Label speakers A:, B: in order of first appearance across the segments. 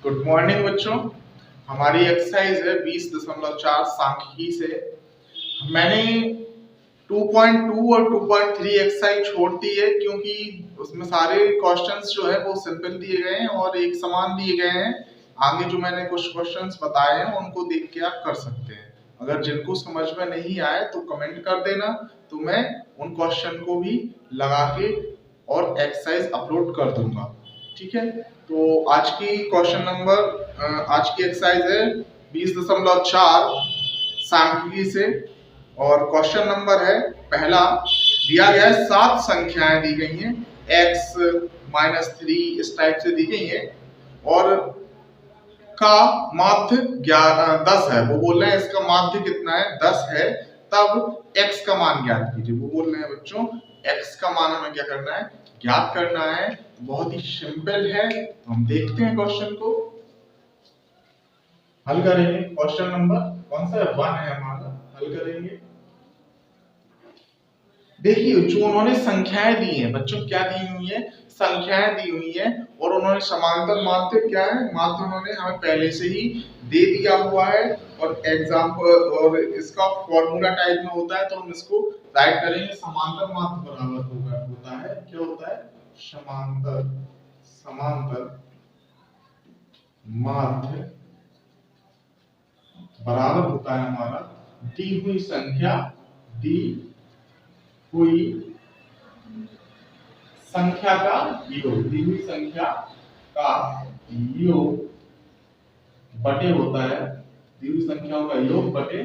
A: Good morning बच्चों। हमारी exercise है 20.4 सांख्यिकी से। मैंने 2.2 और 2.3 एक्सरसाइज छोड़ दी है क्योंकि उसमें सारे क्वेश्चंस जो है वो सिंपल दिए गए हैं और एक समान दिए गए हैं। आगे जो मैंने कुछ क्वेश्चंस बताए हैं उनको देख के आप कर सकते हैं। अगर जिनको समझ में नहीं आए तो कमेंट कर देना, तो मैं उन क्वेश्चन को भी लगा के और एक्सरसाइज अपलोड कर दूंगा। ठीक है, तो आज की एक्सरसाइज है 20.4 सांख्यिकी से। और क्वेश्चन नंबर है पहला, दिया गया है 7 संख्याएं दी गई हैं, x-3 इस टाइप से दी गई है और का माध्य 10 है। वो बोल रहे हैं इसका माध्य कितना है, 10 है, तब x का मान ज्ञात कीजिए। वो बोल रहे हैं बच्चों x का मान हमें क्या करना है, ज्ञात करना है। बहुत ही सिंपल है, तो हम देखते हैं क्वेश्चन को हल करेंगे। क्वेश्चन नंबर कौन सा है, 1 है हमारा, हल करेंगे। देखिए जो उन्होंने संख्याएं दी हैं बच्चों, क्या दी हुई है, संख्याएं दी हुई हैं और उन्होंने समांतर माध्य क्या है, माध्य उन्होंने हमें पहले से ही दे दिया हुआ है। और एग्जाम्पल और इसका फॉर्मूला टाइप में होता है, तो हम इसको राइट करेंगे। समांतर माध्य बराबर होता है, क्या होता है, समांतर माध्य बराबर होता है हमारा दी हुई संख्या का योग, दी हुई संख्या का योग बटे होता है, दी हुई संख्याओं का योग बटे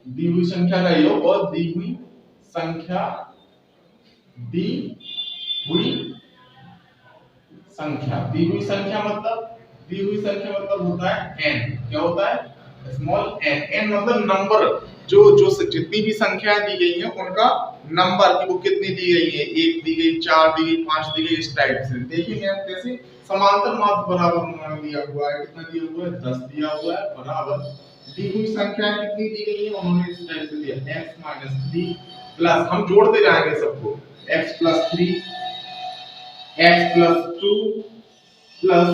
A: दी हुई संख्या का योग और दी हुई संख्या मतलब होता है n। क्या होता है, स्मॉल n। n मतलब नंबर, जो जितनी भी संख्याएं दी गई हैं उनका नंबर की वो कितनी दी गई है, 1 दी गई, 4 दी गई, 5 दी गई, इस टाइप से देखेंगे हम। कैसे समांतर माध्य बराबर उन्होंने दिया हुआ है, कितना दिया हुआ है, 10 दिया हुआ है, बराबर दी हुई संख्याएं कितनी दी गई है, उन्होंने इस टाइप से दिया x-3 प्लस, हम जोड़ते जाएंगे सबको, x+3 x+2 plus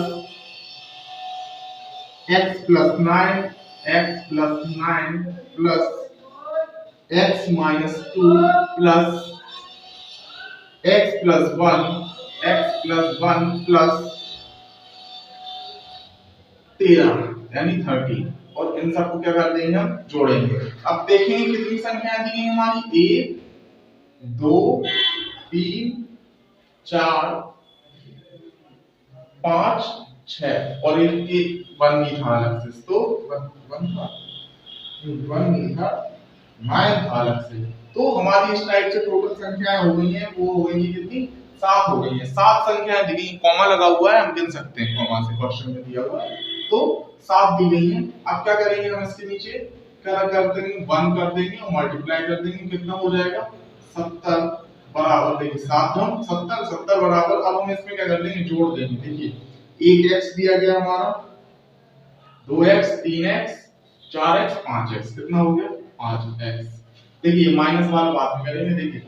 A: x+9 x+9 plus x-2 plus x+1 plus 13 यानी 30। और इन सबको क्या कर देंगे, हम जोड़ेंगे। अब देखेंगे कितनी संख्याएं दी गई हमारी, 1 2 3 4 5 6 और एक 1 नहीं था अलग से, तो 1 था, 1 नहीं था, 9 था अलग से। तो हमारी इस टाइप से टोटल संख्याएं हो गई हैं, वो हो गई है कितनी, 7 हो गई है। 7 संख्याएं दी गई, कॉमा लगा हुआ है, हम गिन सकते हैं कॉमा से, क्वेश्चन में दिया हुआ है, तो 7 दी गई है। अब क्या करेंगे, हम इसके नीचे क्या कर देंगे, 1 कर देंगे और मल्टीप्लाई कर देंगे, कितना हो जाएगा, 70 बराबर, देखिए 7 गुण 70, 70 बराबर, अब हम इसमें क्या कर देंगे, जोड़ देंगे। देखिए 1x दिया गया हमारा, 2x 3x 4x 5x, कितना हो गया, 5x। देखिए माइनस वाला बात में करेंगे। देखिए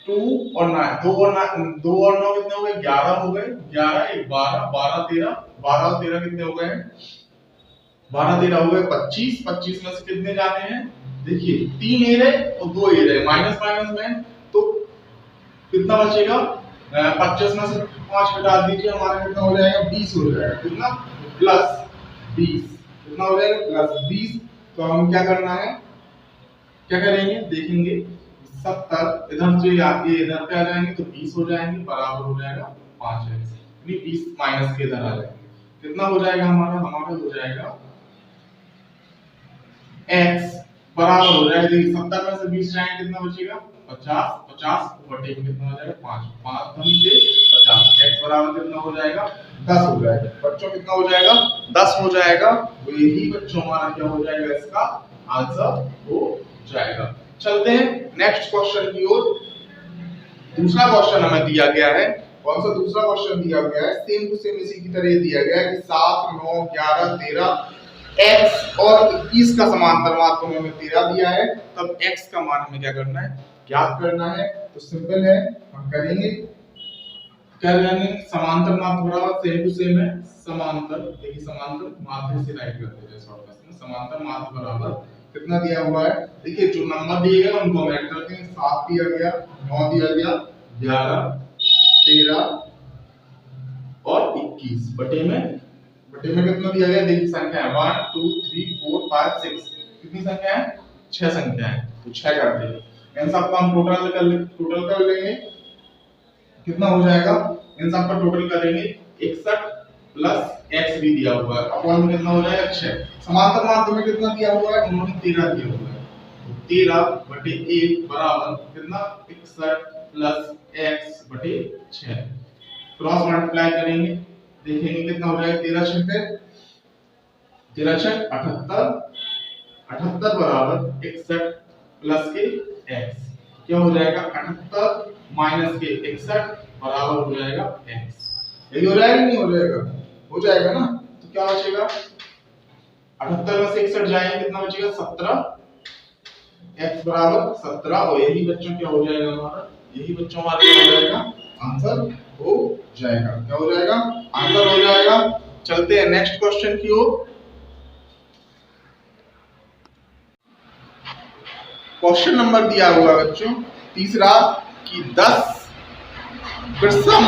A: 2 और 9, 2 और 9 कितने हो गए, 11 हो गए, 11 1 12 12 13, 12 और 13 कितने हो गए, 12 13 हो गए 25, 25 में से कितने जाने हैं, देखिए 3 ए रहे और 2 ए रहे, माइनस माइनस में, तो कितना बचेगा, 25 में से 5 घटा दीजिए, हमारा कितना हो जाएगा, 20 हो जाएगा, कितना, प्लस 20, कितना हो जाएगा, प्लस 20। तो हम क्या करना है, क्या करेंगे, देखेंगे 70 इधर से आके इधर पे आ जाएंगे तो 20 हो जाएंगे, बराबर हो जाएगा 5x, यानी 20 माइनस के इधर आ जाएंगे, कितना हो जाएगा हमारा हो जाएगा x बराबर हो जाएगा, देखिए 70 में से 20 जाएंगे, कितना बचेगा, 50, 50 बटे में कितना हो जाएगा, 5, 5 धन से 50, x बराबर कितना हो जाएगा, 10 हो जाएगा। बच्चों कितना हो जाएगा, 10 हो जाएगा। तो यही बच्चों हमारा क्या हो जाएगा, इसका आंसर हो जाएगा। चलते हैं नेक्स्ट क्वेश्चन की ओर। दूसरा क्वेश्चन हमें दिया गया है, कौन सा दूसरा क्वेश्चन दिया गया है, सेम टू सेम इसी की तरह दिया गया है कि 7 9 11 13 x और 21 का समांतर माध्य उन्होंने 13 दिया है, तब x का मान हमें क्या करना है, ज्ञात करना है। तो सिंपल है, हम करेंगे। क्या यानी समांतर माध्य बराबर सेम टू सेम है, समांतर, देखिए समांतर माध्य से राइट करते हैं शॉर्टकट में, समांतर माध्य बराबर कितना दिया हुआ है, देखिए जो नंबर दिए गए उनको हम ऐड करते हैं, 7 दिया गया, 9 दिया गया, 11, 13 और 21 बटे में कितना दिया गया, देखिए संख्या है 1 2 3 4 5 6, कितनी संख्या है, 6 संख्या है, तो 6 करते हैं। इन सबको हम टोटल कर लेंगे, कितना हो जाएगा, इन सब का टोटल करेंगे 61 प्लस x भी दिया हुआ है, अपॉन में कितना हो जाएगा 6। समांतर माध्य में कितना दिया हुआ है, उन्होंने 13 दिया हुआ है, तो 13 बटे 1 बराबर कितना, 61 प्लस x बटे 6। क्रॉस मल्टीप्लाई करेंगे, देखेंगे कितना हो जाएगा, 13 6 78, 78 बराबर 61 प्लस के x, क्या हो जाएगा 78 माइनस के 61 बराबर हो जाएगा x। यही हो जाएगा, नहीं हो जाएगा, हो जाएगा ना, तो क्या बचेगा, 78 में से 61 जाएंगे, कितना बचेगा 17, x बराबर 17, और यही बच्चों क्या हो जाएगा हमारा, यही बच्चों हमारा क्या हो जाएगा, आंसर हो जाएगा, क्या हो जाएगा, आंसर हो जाएगा। चलते हैं नेक्स्ट क्वेश्चन की ओर। क्वेश्चन नंबर दिया हुआ बच्चों तीसरा कि 10 विषम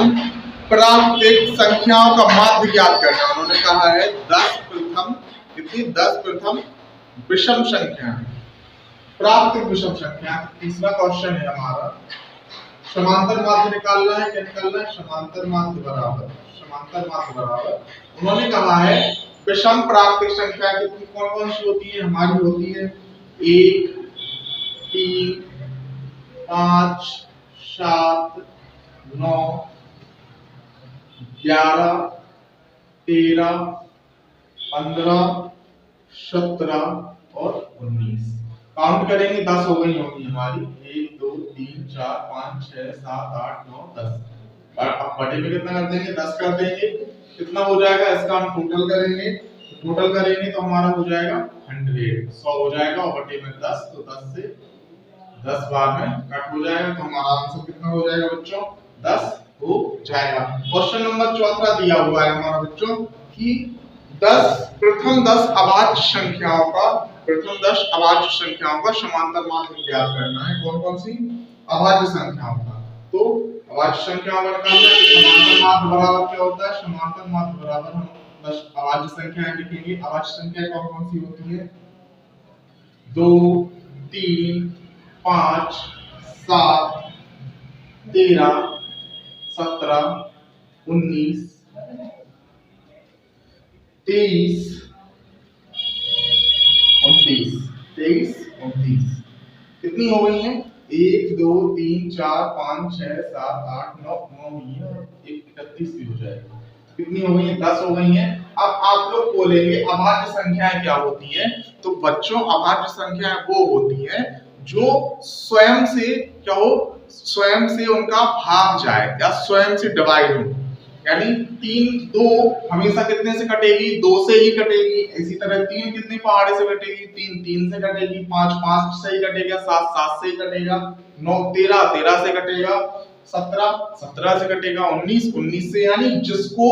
A: प्राकृतिक संख्याओं का माध्य ज्ञात करना। उन्होंने कहा है 10 प्रथम विषम संख्या, प्राकृतिक विषम संख्या। तीसरा क्वेश्चन है हमारा, समांतर माध्य निकालना है, क्या निकालना है, समांतर माध्य बराबर उन्होंने कहा है विषम प्राकृतिक संख्या कितनी कौन कौन सी होती है, हमारी होती है 1 3 5 7 9 11 13 15 17 और 19। काउंट करेंगे 10 हो गई होंगी हमारी, 1 2 3 4 5 6 7 8 9 10। अब बटे में कितना कर देंगे, 10 कर देंगे, कितना हो जाएगा, इसका हम टोटल करेंगे तो हमारा हो जाएगा 100 हो जाएगा, और बटे में 10, तो 10 से 10 बार में कट हो जाएगा, तो हमारा आंसर कितना हो जाएगा बच्चों, 10 हो जाएगा। क्वेश्चन नंबर चौथा दिया हुआ है हमारा बच्चों कि 10 प्रथम 10 अभाज्य संख्याओं का समांतर माध्य ज्ञात करना है। कौन कौन सी अभाज्य संख्याओं का, तो अभाज्य संख्याओं का निकालना है। समांतर माध्य बराबर क्या होता है, समांतर माध्य बराबर हम 10 अभाज्य संख्याएं लिखेंगे। अभाज्य संख्याएं कौन कौन सी होती है, 2 3 5 7 13 17 19 23 29। कितनी हो गई है, 1 2 3 4 5 6 7 8 9 हुई है, 31 भी हो जाएगा। कितनी हो गई है, 10 हो गई है। अब आप लोग बोलेंगे अभाज्य संख्याएं क्या होती हैं, तो बच्चों अभाज्य संख्याएं वो होती हैं जो स्वयं से क्या हो, स्वयं से उनका भाग जाए या स्वयं से डिवाइड हो, यानी 3 2 हमेशा कितने से कटेगी, 2 से ही कटेगी। इसी तरह 3 कितनी पहाड़े से कटेगी, 3 3 से कटेगी, 5 5 से ही कटेगा, 7 7 से ही कटेगा, 9 13 13 से कटेगा, 17 17 से कटेगा, 19 19 से। यानी जिसको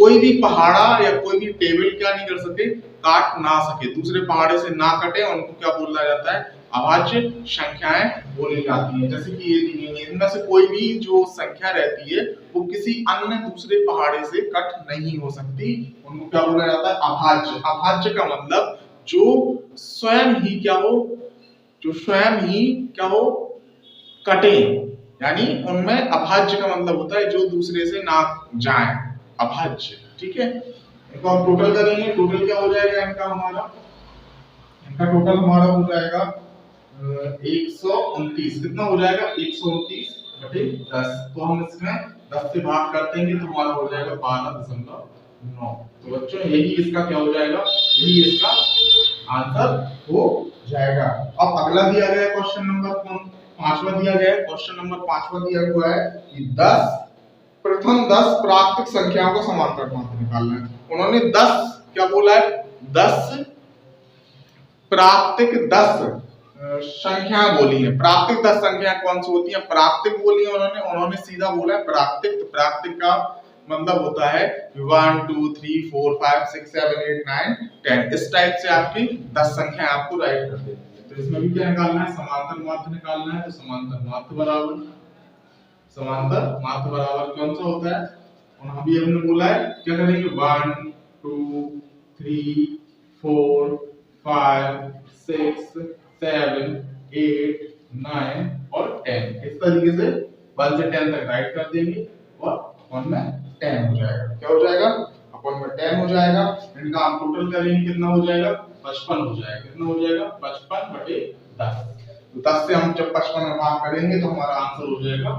A: कोई भी पहाड़ा या कोई भी टेबल क्या नहीं कर सके, काट ना सके, दूसरे पहाड़े से ना कटे, उनको क्या बोला जाता है, अभाज्य संख्याएं बोली जाती हैं। जैसे कि ये दी गई है, इनमें से कोई भी जो संख्या रहती है वो किसी अन्य दूसरे पहाड़े से कट नहीं हो सकती, उनको क्या बोला जाता है, अभाज्य। अभाज्य का मतलब जो स्वयं ही क्या हो कटे, यानी उनमें अभाज्य का मतलब होता है जो दूसरे से ना जाए, अभाज्य। ठीक है, इनको हम टोटल करेंगे, टोटल क्या हो जाएगा इनका टोटल हमारा हो जाएगा 129। कितना हो जाएगा, 129 बटे 10। तो हम इसमें 10 से भाग कर देंगे तो हमारा हो जाएगा 12.9। तो बच्चों यही इसका क्या हो जाएगा, यही इसका आंसर हो जाएगा। अब अगला दिया गया क्वेश्चन नंबर 5वां दिया गया है। क्वेश्चन नंबर 5वां दिया हुआ है कि 10 प्रथम 10 प्राकृतिक संख्याओं का समांतर माध्य निकालना है। उन्होंने 10 क्या बोला है, 10 प्राकृतिक 10 संख्या बोली है। प्राकृतिक 10 संख्या कौन सी होती है? प्राकृतिक बोली है उन्होंने सीधा बोला है प्राकृतिक। तो प्राकृतिक का मतलब होता है 1 2 3 4 5 6 7 8 9 10। इस टाइप से आपकी 10 संख्या आपको राइट कर देनी है। तो इसमें भी क्या निकालना है? समांतर माध्य निकालना है। तो समांतर माध्य बराबर कौन सा होता है? और अभी हमने बोला है क्या करेंगे? 1 2 3 4 5 6 7 8 9 और 10। इस तरीके से 1 से 10 तक राइट कर देंगे और अपन में 10 हो जाएगा। क्या हो जाएगा? अपन में 10 हो जाएगा। इनका हम टोटल करेंगे कितना हो जाएगा? 55 हो जाएगा। कितना हो जाएगा? 55 बटे 10। तो 10 से हम जब 55 में भाग करेंगे तो हमारा आंसर हो जाएगा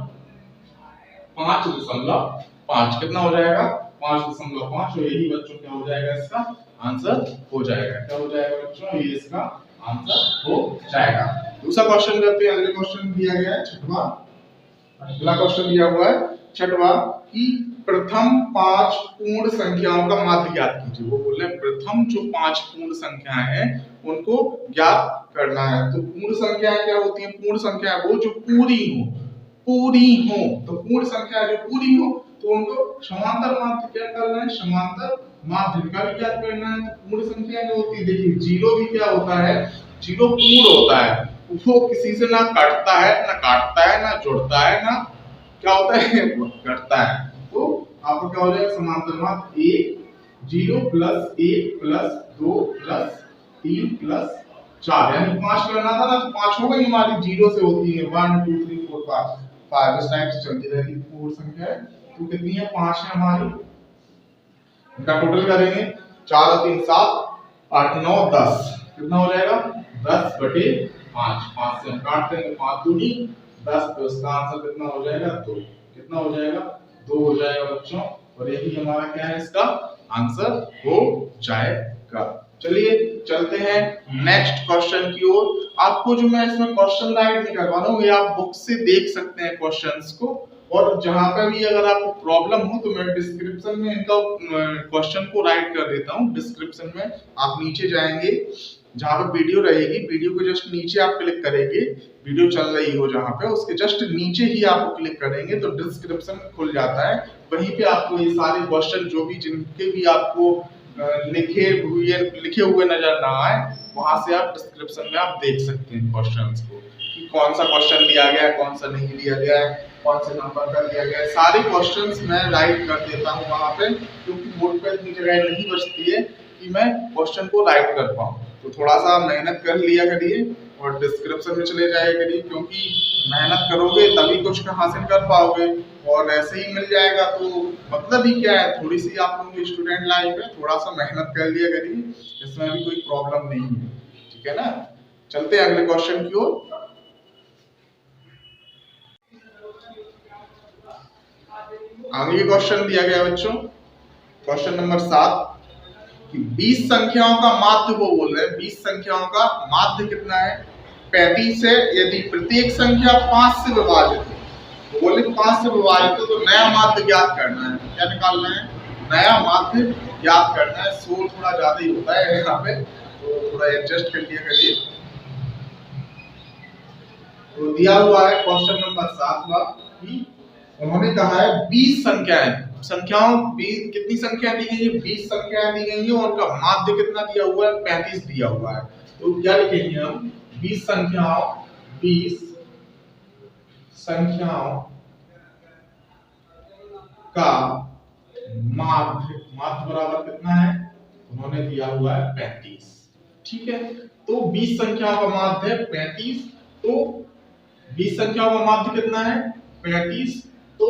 A: 5.5। कितना हो जाएगा? 5.5। तो यही बच्चों क्या हो जाएगा? इसका आंसर हो जाएगा। क्या हो जाएगा बच्चों? ये इसका आंसर हो जाएगा। दूसरा क्वेश्चन करते हैं। अगले क्वेश्चन दिया गया है छठवां। अगला क्वेश्चन दिया हुआ है छठवां कि प्रथम 5 पूर्ण संख्याओं का माध्य ज्ञात कीजिए। वो बोल रहे हैं प्रथम जो 5 पूर्ण संख्याएं हैं उनको ज्ञात करना है। तो पूर्ण संख्याएं क्या होती हैं? पूर्ण संख्या वो जो पूरी हो। तो पूर्ण संख्या जो पूरी हो तो उनको समांतर माध्य क्या करना है? समांतर माध्य का भी ज्ञात करना है। तो पूर्ण संख्या जो होती है, देखिए जीरो भी क्या होता है? जीरो पूर्ण होता है। वो किसी से ना काटता है, ना जुड़ता है, ना क्या होता है? घटता है। तो आपको क्या हो जाएगा? समांतर माध्य 1 0 प्लस 1 प्लस 2 प्लस 3 प्लस 4 यानी 5 करना था ना, तो 5 हो गई हमारी। जीरो से होती है 1 2 3 4 5 इस टाइप से चलती रहेगी पूर्ण संख्या। तो कितनी है? 5 है हमारी। इनका टोटल करेंगे 4 और 3 7 8 9 10। कितना हो जाएगा? 10 बटे 5। 5 से हम काट देंगे, 5 दूनी 10। तो इसका आंसर कितना हो जाएगा? 2। कितना हो जाएगा? 2 हो जाएगा बच्चों। और यही हमारा क्या है? इसका आंसर हो जाएगा। चलिए चलते हैं नेक्स्ट क्वेश्चन की ओर। आपको जो मैं इसमें क्वेश्चन राइट नहीं करवा रहा हूँ, ये आप बुक से देख सकते हैं क्वेश्चंस को। और जहां पे भी अगर आपको प्रॉब्लम हो तो मैं डिस्क्रिप्शन में इनका क्वेश्चन को राइट कर देता हूँ। डिस्क्रिप्शन में आप नीचे जाएंगे, जहां पे वीडियो रहेगी, वीडियो को जस्ट नीचे आप क्लिक करेंगे, वीडियो चल रही हो जहां पे, उसके जस्ट नीचे ही आप क्लिक करेंगे तो डिस्क्रिप्शन खुल जाता है। वहीं पे आपको ये सारे क्वेश्चन जो भी जिनके भी आपको लिखे हुए नजर ना आए, वहां से आप डिस्क्रिप्शन में आप देख सकते हैं क्वेश्चंस को कि कौन सा क्वेश्चन लिया गया है, कौन सा नहीं लिया गया है, कौन से नंबर का लिया गया है। सारे क्वेश्चंस मैं राइट कर देता हूँ वहां पे, क्योंकि बोर्ड पे इतनी जगह नहीं बचती है कि मैं क्वेश्चन को राइट कर पाऊँ। तो थोड़ा सा मेहनत कर लिया करिए और डिस्क्रिप्शन में चले जाया करिए, क्योंकि मेहनत करोगे तभी कुछ हासिल कर पाओगे। और ऐसे ही मिल जाएगा तो मतलब ही क्या है? थोड़ी सी आप लोगों की स्टूडेंट लाइफ है, थोड़ा सा मेहनत कर लिया करिए, इसमें भी कोई प्रॉब्लम नहीं है। ठीक है ना? चलते हैं अगले क्वेश्चन की ओर। आगे क्वेश्चन दिया गया बच्चों, क्वेश्चन नंबर 7 कि 20 संख्याओं का माध्य वो बोल रहे हैं। 20 संख्याओं का माध्य कितना है? 35 है। यदि प्रत्येक संख्या 5 से विभाजित है, तो बोले 5 से विभाजित है तो नया माध्य ज्ञात करना है। क्या निकालना है? नया माध्य ज्ञात करना है। शोर थोड़ा ज्यादा ही होता है यहाँ पे, तो थोड़ा एडजस्ट कर लिया करिए। तो दिया हुआ है क्वेश्चन नंबर 7 कि उन्होंने कहा है 20 संख्याओं 20 कितनी संख्या दी गई है? 20 संख्याएं दी गई है और उनका माध्य कितना दिया हुआ है? 35 दिया हुआ है। तो क्या लिखेंगे हम? 20 संख्याओं का माध्य बराबर कितना है? उन्होंने दिया हुआ है 35। ठीक है, तो 20 संख्याओं का माध्य है 35। तो 20 संख्याओं का माध्य कितना है? 35। तो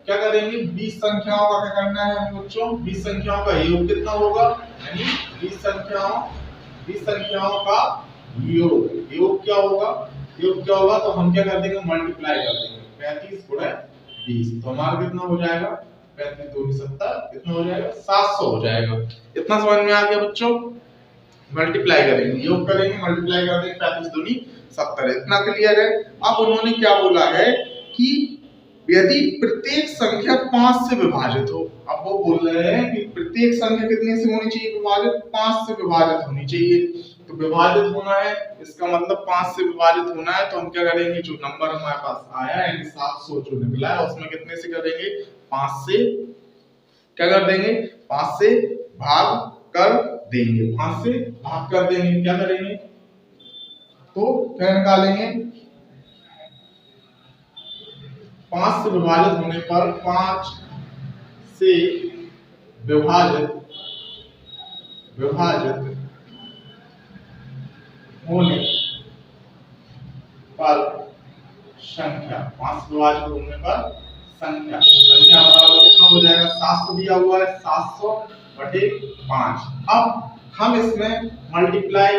A: क्या करेंगे? 20 संख्याओं का क्या करना है बच्चों? 20 संख्याओं का योग कितना होगा? यानी 20 संख्याओं का योग क्या होगा? तो हम क्या कर देंगे? मल्टीप्लाई कर देंगे। 35 गुणे 20 तो हमारा कितना हो जाएगा? 35 दूनी 70, कितना हो जाएगा? 700 हो जाएगा। इतना समझ में आ गया बच्चों? मल्टीप्लाई करेंगे, योग करेंगे, मल्टीप्लाई कर देंगे, 35 दूनी 70। इतना क्लियर है? अब उन्होंने क्या बोला है कि यदि प्रत्येक संख्या 5 से विभाजित हो। अब वो बोल रहे हैं कि प्रत्येक संख्या कितने से होनी चाहिए विभाजित? 5 से विभाजित होनी चाहिए। तो विभाजित होना है, इसका मतलब 5 से विभाजित होना है, तो हम क्या करेंगे, जो नंबर हमारे पास आया यानी 700 जो निकला है उसमें कितने से करेंगे, 5 से क्या कर देंगे, 5 से भाग कर देंगे, 5 से भाग कर देंगे। क्या करेंगे, तो क्या निकालेंगे, 5 से विभाजित होने पर 5 से विभाजित होने पर संख्या, 5 से विभाजित होने पर संख्या बराबर कितना हो जाएगा, 700 दिया हुआ है, 700 बटे 5। अब हम इसमें मल्टीप्लाई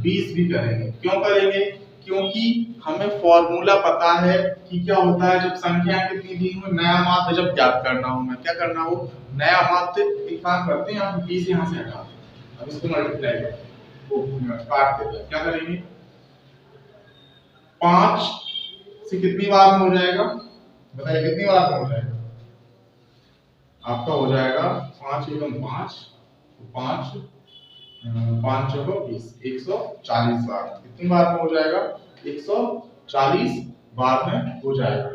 A: 20 भी करेंगे। क्यों करेंगे, क्योंकि हमें फॉर्मूला पता है कि क्या होता है जब संख्या कितनी दी हो, नया माध्य जब ज्ञात करना हो, क्या करना हो, नया माध्य। एक काम करते हैं, हम 20 यहाँ से हटा दें, अब इसको मल्टीप्लाई करते हैं, काट देते हैं। क्या करेंगे, 5 से कितनी बार में हो जाएगा, बताइए कितनी बार में हो जाएगा, आपका हो जाएगा 5 एकम 5, 5 5 चौको 20, 140 बार। कितनी बार में हो जाएगा, 140 बार में हो जाएगा,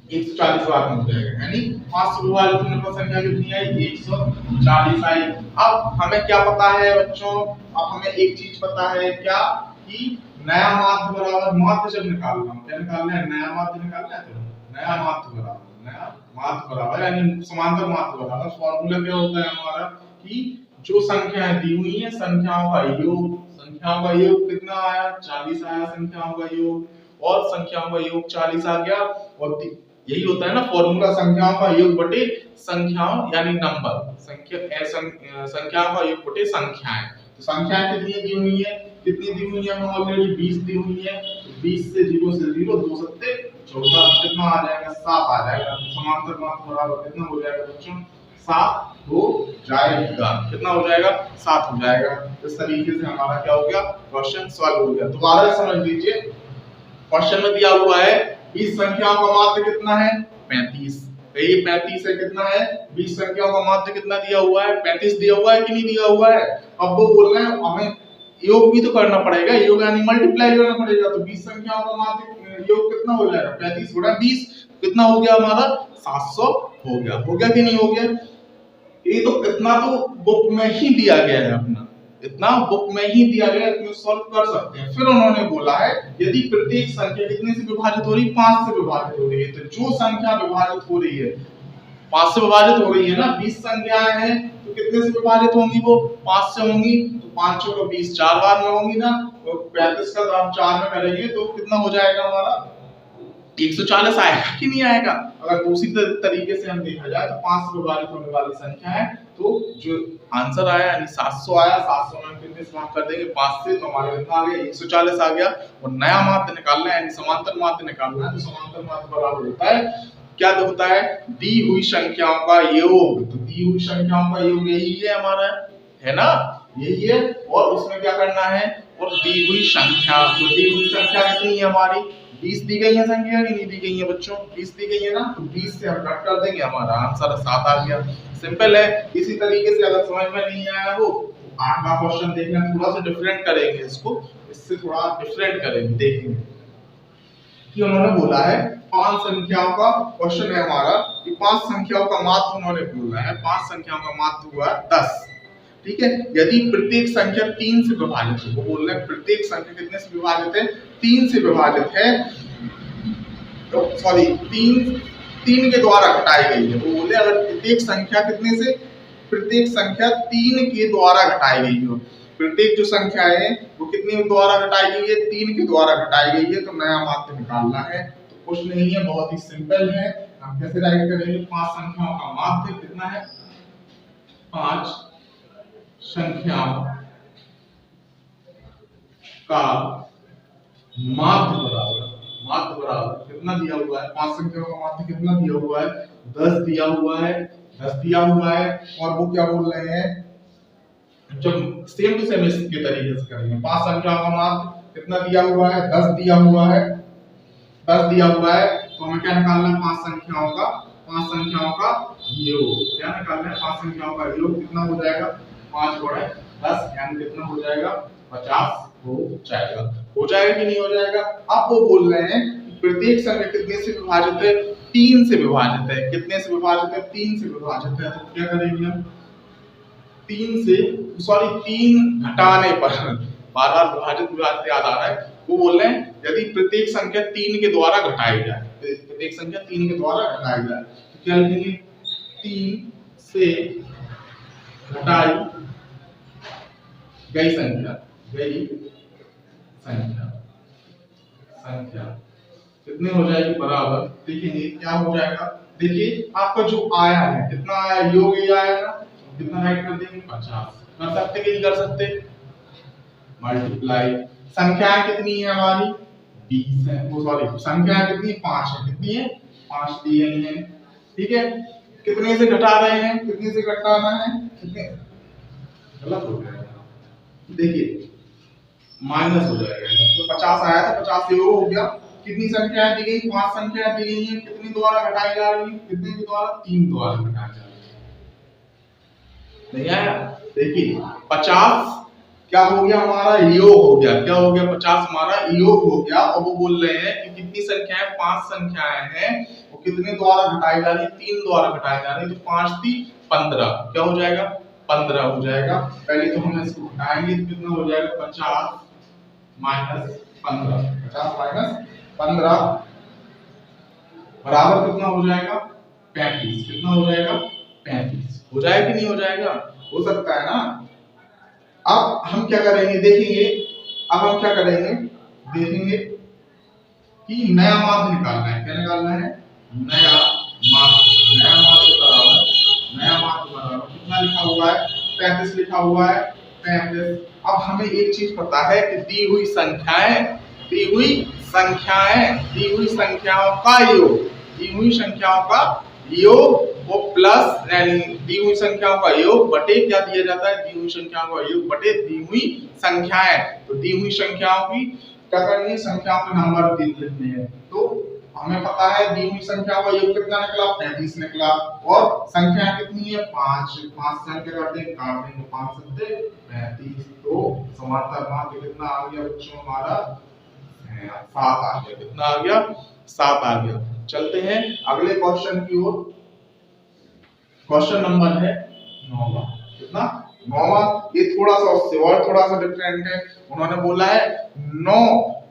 A: 140 बार में हो जाएगा, यानी 5 से विभाजित होने पर संख्या कितनी आई, 140 आई। अब हमें क्या पता है बच्चों, अब हमें एक चीज पता है, क्या, कि नया माध्य बराबर, माध्य जब निकालना हो, क्या निकालना है, नया माध्य निकालना है, तो नया माध्य बराबर यानी समांतर माध्य बराबर, फॉर्मूला क्या होता है हमारा, कि जो संख्याएं दी हुई है संख्याओं का योग कितना आया, 40 आया संख्याओं का योग, और संख्याओं का योग 40 आ गया, और यही होता है ना फॉर्मूला, संख्याओं का योग बटे संख्याओं यानी नंबर, संख्याओं का योग बटे संख्याएं। तो संख्याएं कितनी दी हुई है, कितनी दी हुई है, हमें ऑलरेडी 20 दी हुई है, तो 20 से 0 से 0, 2 सत्ते 14, कितना आ जाएगा, 7 आ जाएगा। तो समांतर माध्य बराबर कितना हो जाएगा बच्चों, 7 हो जाएगा। कितना हो जाएगा, 7 हो जाएगा। इस तरीके से हमारा क्या हो गया, क्वेश्चन सॉल्व हो गया। दोबारा समझ लीजिए, क्वेश्चन में दिया हुआ है 20 संख्याओं का माध्य कितना है, 35। ये 35 है, कितना है, 20 संख्याओं का माध्य कितना दिया हुआ है, 35 दिया हुआ है कि नहीं दिया हुआ है। अब वो बोल रहे हैं हमें योग भी तो करना पड़ेगा, योग यानी मल्टीप्लाई करना पड़ेगा, तो 20 संख्याओं का माध्य योग कितना हो जाएगा, 35 गुणा 20 कितना हो गया हमारा, 700 हो गया कि नहीं हो गया। ये तो इतना तो बुक में ही दिया गया है, अपना इतना बुक में ही दिया गया, इसमें सॉल्व कर सकते हैं। फिर उन्होंने बोला है यदि प्रत्येक संख्या कितने से विभाजित हो रही है, 5 से विभाजित हो रही है, तो जो संख्या विभाजित हो रही है 5 से विभाजित हो रही है ना, 20 संख्याएं हैं, तो कितने से विभाजित होंगी, वो 5 से होंगी, तो 5 चौको 20 4 बार में होंगी ना, तो 35 का हम 4 में करेंगे तो कितना हो जाएगा हमारा, 140 आएगा कि नहीं आएगा। अगर उसी तरीके से हम देखा जाए तो 5 से विभाजित होने वाली संख्या है, तो जो आंसर आया यानी 700 आया, 700 में कितने से भाग कर देंगे, 5 से, तो हमारे कितना आ गया, 140 आ गया। और नया माध्य निकालना है यानी समांतर माध्य निकालना है, तो समांतर माध्य बराबर होता है, क्या होता है, दी हुई संख्याओं का योग। तो दी हुई संख्याओं का योग यही है हमारा, है ना, यही है। और उसमें क्या करना है, और दी हुई संख्या, तो दी हुई संख्या कितनी है हमारी, 20 दी गई है संख्या कि नहीं दी गई है बच्चों, 20 दी गई है ना, तो 20 से हम कट कर देंगे, हमारा आंसर 7 आ गया। सिंपल है। इसी तरीके से अगर समझ में नहीं आया हो, 8वां क्वेश्चन देखना, थोड़ा सा डिफरेंट करेंगे इसको, इससे थोड़ा डिफरेंट करेंगे, देखेंगे कि उन्होंने बोला है 5 संख्याओं का क्वेश्चन है हमारा, कि 5 संख्याओं का माध्य उन्होंने बोला है, 5 संख्याओं का माध्य हुआ 10, ठीक है। यदि प्रत्येक संख्या 3 से विभाजित है, वो बोल रहे हैं प्रत्येक संख्या कितने से विभाजित है, 3 से विभाजित है, तो सॉरी 3 के द्वारा घटाई गई है। वो बोले अगर प्रत्येक संख्या कितने से, प्रत्येक संख्या 3 के द्वारा घटाई गई हो, प्रत्येक जो संख्या है वो कितने के द्वारा घटाई गई है, 3 के द्वारा घटाई गई है, तो नया माध्य निकालना है। तो कुछ नहीं है, बहुत ही सिंपल है। हम कैसे राइट करेंगे, 5 संख्याओं का माध्य कितना है, 5 संख्याओं का माध्य बराबर कितना दिया हुआ है, 5 संख्याओं का माध्य कितना दिया हुआ है, 10 दिया हुआ है, 10 दिया हुआ है। और वो क्या बोल रहे हैं, जब सेम टू सेम इसके तरीके से करेंगे, 5 संख्याओं का माध्य कितना दिया हुआ है, 10 दिया हुआ है, 10 दिया हुआ है, तो हमें क्या निकालना है, 5 संख्याओं का योग। क्या निकालना है, 5 संख्याओं का योग कितना हो जाएगा, 5 गुणा प्लस n कितना हो जाएगा 50 हो जाएगा। हो जाएगा कि नहीं हो जाएगा? अब वो बोल रहे हैं कि प्रत्येक संख्या कितने से विभाजित है? 3 से विभाजित है। कितने से विभाजित है? 3 से विभाजित है। तो क्या करेंगे हम? 3 से सॉरी 3 घटाने पर बार बार विभाजित विभाजित याद आ रहा है। वो बोल रहे हैं यदि प्रत्येक संख्या 3 के द्वारा घटाई जाए, प्रत्येक संख्या 3 के द्वारा घटाई जाए तो क्या लिखेंगे? 3 से घटाई गई संख्या कितने हो जाएगी? बराबर देखेंगे क्या हो जाएगा। देखिए आपका जो आया है कितना आया? योग ही आया ना, कितना राइट कर देंगे? 50। कर सकते कि नहीं कर सकते? मल्टीप्लाई संख्याएं कितनी है हमारी? 20 है। वो सॉरी संख्याएं कितनी? 5 है। कितनी है? 5 दी गई है। ठीक है, कितने से घटा रहे हैं? कितने से घटाना है? कितने? गलत हो गया, देखिए माइनस हो जाएगा। तो 50 आया था, 50 से वो हो गया। कितनी संख्याएं दी गई? 5 संख्याएं दी गई हैं। कितनी द्वारा घटाई जा रही है? कितने के द्वारा? 3 द्वारा घटाई जा रही है। नहीं आया? देखिए 50 क्या हो गया? हमारा योग हो गया। क्या हो गया? 50 हमारा योग हो गया। और वो बोल रहे हैं कि कितनी संख्याएं? 5 संख्याएं हैं। वो कितने द्वारा घटाई जा रही है? 3 द्वारा घटाई जा रही है। तो 5 थी 15, क्या हो जाएगा? 15 हो जाएगा। पहले तो हम इसको घटाएंगे तो कितना हो जाएगा? 50 माइनस 15, 50 माइनस 15 बराबर कितना हो जाएगा? 35। कितना हो जाएगा? 35। हो जाएगा कि नहीं हो जाएगा? हो सकता है ना। अब हम क्या करेंगे देखेंगे। अब हम क्या करेंगे देखेंगे कि नया माध्य निकालना है। क्या निकालना है? नया माध्य। नया माध्य बराबर कितना लिखा हुआ है? 35 लिखा हुआ है। 35। अब हमें एक चीज पता है कि दी हुई संख्याओं का योग वो प्लस यानी दी हुई संख्याओं का योग बटे क्या दिया जाता है? दी हुई संख्याओं का योग बटे दी हुई संख्याएं। तो दी हुई संख्याओं की क्या करनी है? संख्याओं के नंबर लिखने हैं। तो हमें पता है दी हुई संख्याओं का योग कितना निकला? 35 निकला। और संख्या कितनी है? 5। 5 से हम क्या करते हैं? काट देंगे। 5 से 35। तो समांतर माध्य कितना आ गया बच्चों? हमारा 7 आ गया। कितना आ गया? 7 आ गया। चलते हैं अगले क्वेश्चन की ओर। क्वेश्चन नंबर है 9वां। कितना? 9वां। ये थोड़ा सा उससे और थोड़ा सा डिफरेंट है। उन्होंने बोला है 9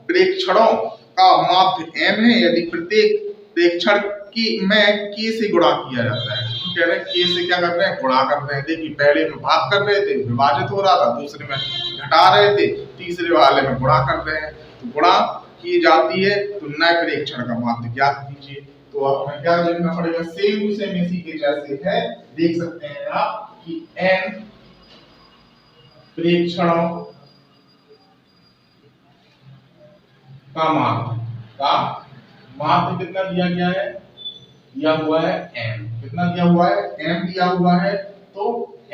A: प्रेक्षणों का माध्य m है यदि प्रत्येक प्रेक्षण की में k से गुणा किया जाता है। तो कह रहे हैं k से क्या कर रहे हैं? गुणा कर रहे हैं। देखिए पहले में भाग कर रहे थे, विभाजित हो रहा था, दूसरे में घटा रहे थे, तीसरे वाले में गुणा कर रहे हैं। तो गुणा की जाती है तो नए प्रेक्षण का माध्य ज्ञात कीजिए। तो हमें क्या लिखना पड़ेगा? सेम टू सेम इसी के जैसे है। देख सकते हैं आप कि n प्रेक्षणों का माध्य कितना दिया गया है? दिया हुआ है m। कितना दिया हुआ है? m दिया हुआ है। तो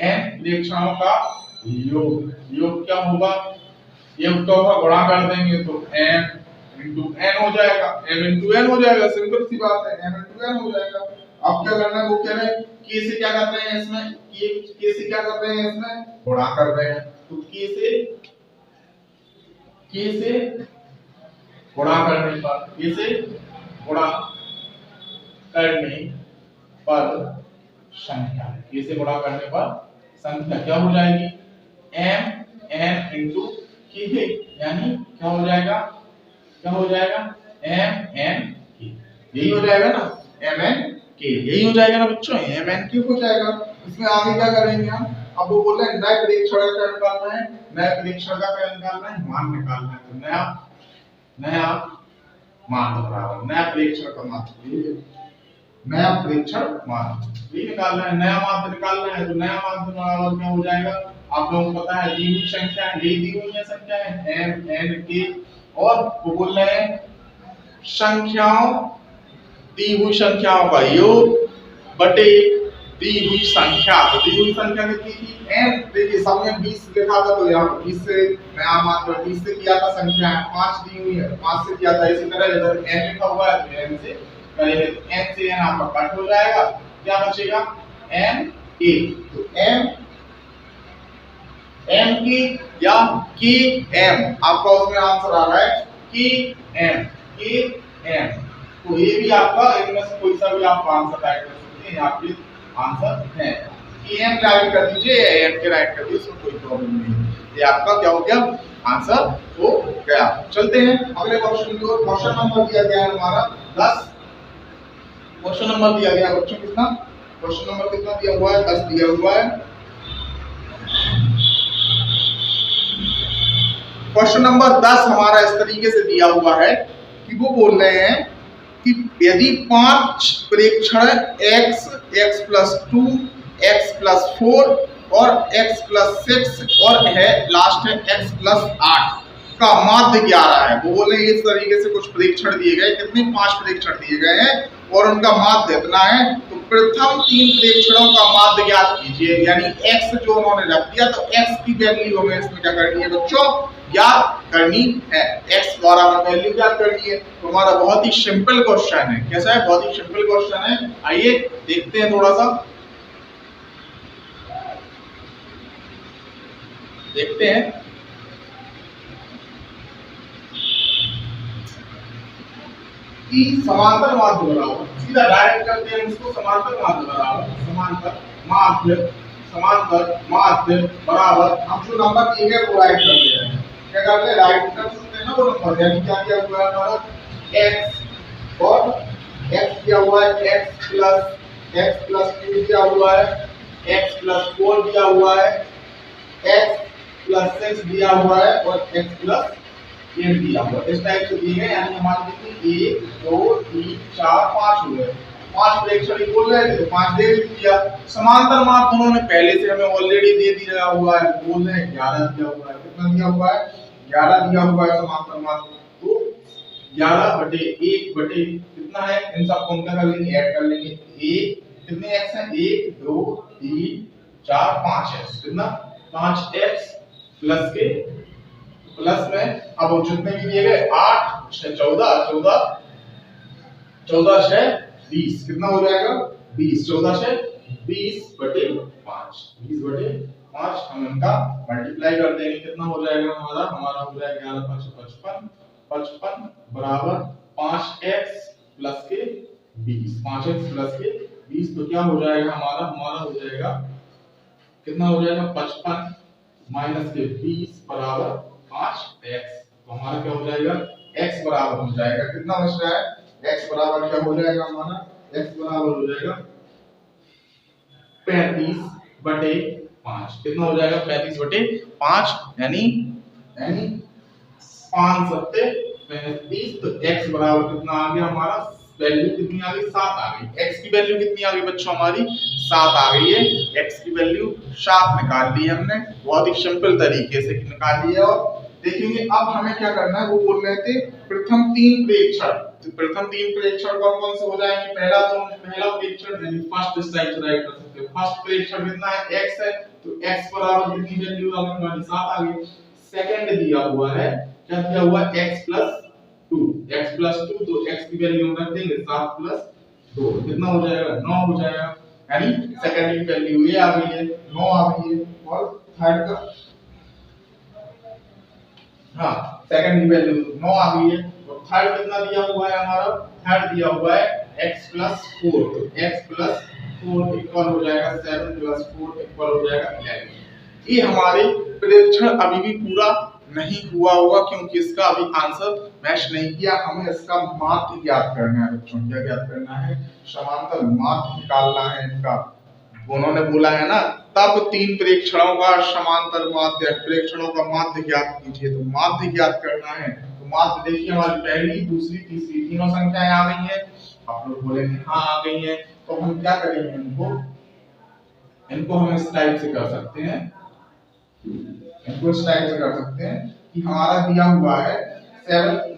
A: n प्रेक्षणों का योग क्या होगा? योग का गुणा कर देंगे तो m into n हो जाएगा। m into n हो जाएगा। सिंपल सी बात है, m into n हो जाएगा। अब क्या करना है? वो कह रहे हैं k से क्या कर रहे हैं इसमें? k से क्या कर रहे हैं इसमें? गुणा कर रहे हैं। तो k से गुणा करने पर संख्या, k से गुणा करने पर संख्या क्या हो जाएगी? m n into k है। यानी क्या हो जाएगा? क्या हो जाएगा? m n k। यही हो जाएगा ना? m n k यही हो जाएगा ना बच्चों? m n k हो जाएगा। इसमें आगे क्या करेंगे हम? अब वो बोल रहे हैं नए प्रेक्षण का निकालना है। नए प्रेक्षण का क्या निकालना है? मान निकालना है। तो नया मान बराबर नया प्रेक्षण का मान, नया प्रेक्षण मान ये निकालना है। नया मान निकालना है। तो नया मान बराबर क्या हो जाएगा? आप लोगों को पता है दी हुई संख्या, ये दी हुई है संख्या है m n k। और वो बोल रहे हैं संख्याओं, दी हुई संख्याओं का योग बटे दी हुई संख्या। तो दी हुई संख्या कितनी थी? m। देखिए सबने 20 लिखा था तो यहाँ 20 से नया मात्र 20 से किया था। संख्या 5 दी हुई है, 5 से किया था। इसी तरह इधर n लिखा हुआ है तो m से करेंगे तो n से n आपका कट हो जाएगा। क्या बचेगा? m a। तो m एम की या के एम, आपका उसमें आंसर आ रहा है के एम, के एम। तो ये भी आपका इनमें से कोई सा भी आप आंसर राइट कर सकते हैं, यहाँ पे आंसर है। के एम राइट कर दीजिए या एम के राइट कर दीजिए, उसमें कोई प्रॉब्लम नहीं है। ये आपका क्या हो गया, आंसर हो गया। चलते हैं अगले क्वेश्चन की ओर। क्वेश्चन नंबर दिया गया है हमारा 10। क्वेश्चन नंबर दिया गया बच्चों कितना, क्वेश्चन नंबर कितना दिया हुआ है, 10 दिया हुआ है। क्वेश्चन नंबर 10 हमारा इस तरीके से दिया हुआ है कि वो बोल रहे हैं कि यदि 5 प्रेक्षण x, x plus 2, x plus 4 और x प्लस 6 और है लास्ट है x प्लस 8 का माध्य 11 है। वो बोले इस तरीके से कुछ प्रेक्षण दिए गए, कितने 5 प्रेक्षण दिए गए हैं और उनका माध्य इतना है। तो प्रथम 3 प्रेक्षणों का माध्य ज्ञात कीजिए, यानी x जो उन्होंने रख दिया, तो x की वैल्यू हमें इसमें क्या करनी है बच्चों, ज्ञात करनी है। x द्वारा हमें वैल्यू ज्ञात करनी है। तो हमारा बहुत ही सिंपल क्वेश्चन है। कैसा है, बहुत ही सिंपल क्वेश्चन है। आइए देखते हैं, थोड़ा सा देखते हैं। कि समांतर माध्य बनाओ, सीधा डायरेक्ट करते हैं उसको। समांतर माध्य बनाओ, समांतर माध्य, समांतर माध्य बराबर, हम जो नंबर दिए गए वो राइट कर दे रहे हैं। क्या करते हैं, राइट कर सकते हैं ना वो नंबर। यानी क्या दिया हुआ है हमारा x और x दिया हुआ है, x प्लस 2 दिया हुआ है, x प्लस 4 दिया हुआ है, x प्लस 6 दिया हुआ है और x प्लस 8 दिया हुआ है। इस टाइप से दिए गए, यानी हमारे कितनी 1 2 3 4 5 हुए। 5 प्रेक्षण ही बोल रहे थे तो 5 दे दिया। समांतर माध्य उन्होंने पहले से हमें ऑलरेडी दे दिया हुआ है, बोल रहे हैं 11 दिया हुआ है। कितना दिया हुआ है, 11 दिया हुआ है समांतर माध्य। तो 11 बटे 1 बटे कितना है, इन सबको हम क्या कर लेंगे, ऐड कर लेंगे। 1 कितने x है, 1 2 3 4 5 x, कितना 5x प्लस के प्लस में अब जितने भी दिए गए 8 6 14 14 14 6 20, कितना हो जाएगा 20, 14 से 20 बटे 5, 20 बटे 5 हम इनका मल्टीप्लाई कर देंगे। कितना हो जाएगा हमारा हो जाएगा 11 5 55, 55 बराबर 5x प्लस के 20, 5x प्लस के 20। तो क्या हो जाएगा हमारा हो जाएगा, कितना हो जाएगा 55 माइनस के 20 बराबर 5x। तो हमारा क्या हो जाएगा, x बराबर हो जाएगा, कितना बच रहा है, x बराबर क्या हो जाएगा हमारा, x बराबर हो जाएगा 35 बटे 5। कितना हो जाएगा 35 बटे 5, यानी 5 सत्ते 35। तो x बराबर कितना आ गया हमारा, वैल्यू कितनी आ गई, 7 आ गई। x की वैल्यू कितनी आ गई बच्चों, हमारी 7 आ गई है। x की वैल्यू 7 निकाल ली हमने, बहुत ही सिंपल तरीके से निकाल ली है। और देखेंगे अब हमें क्या करना है, वो बोल रहे थे प्रथम 3 प्रेक्षण। तो प्रथम 3 प्रेक्षण कौन कौन से हो जाएंगे, पहला प्रेक्षण यानी फर्स्ट इस टाइप से राइट कर सकते हो। फर्स्ट प्रेक्षण कितना है, x है, तो x बराबर कितनी वैल्यू आ गई हमारी, 7 आ गई। सेकंड दिया हुआ है, क्या दिया हुआ है, x प्लस 2, x प्लस 2, तो x की वैल्यू हम रख देंगे 7 प्लस 2, कितना हो जाएगा 9 हो जाएगा। यानी सेकंड की वैल्यू ये आ गई है, 9 आ गई है। और थर्ड का, हाँ सेकंड की वैल्यू 9 आ गई है। और थर्ड कितना दिया हुआ है हमारा, थर्ड दिया हुआ है x प्लस 4, तो x प्लस 4 इक्वल हो जाएगा 7 प्लस 4 इक्वल हो जाएगा 11। ये हमारे प्रेक्षण अभी भी पूरा नहीं हुआ होगा, क्योंकि इसका अभी आंसर मैच नहीं किया। हमें इसका माध्य ज्ञात करना है बच्चों, क्या ज्ञात करना है, समांतर माध्य निकालना है इनका। उन्होंने बोला है ना, तब 3 प्रेक्षणों का समांतर माध्य, प्रेक्षणों का माध्य ज्ञात कीजिए। तो माध्य ज्ञात करना है, तो माध्य देखिए हमारी पहली दूसरी तीसरी तीनों संख्याएं आ गई हैं। आप लोग बोलेंगे हाँ आ गई हैं, तो हम क्या करेंगे, इनको हम इस टाइप से कर सकते हैं, इनको इस टाइप से कर सकते हैं कि हमारा दिया हुआ है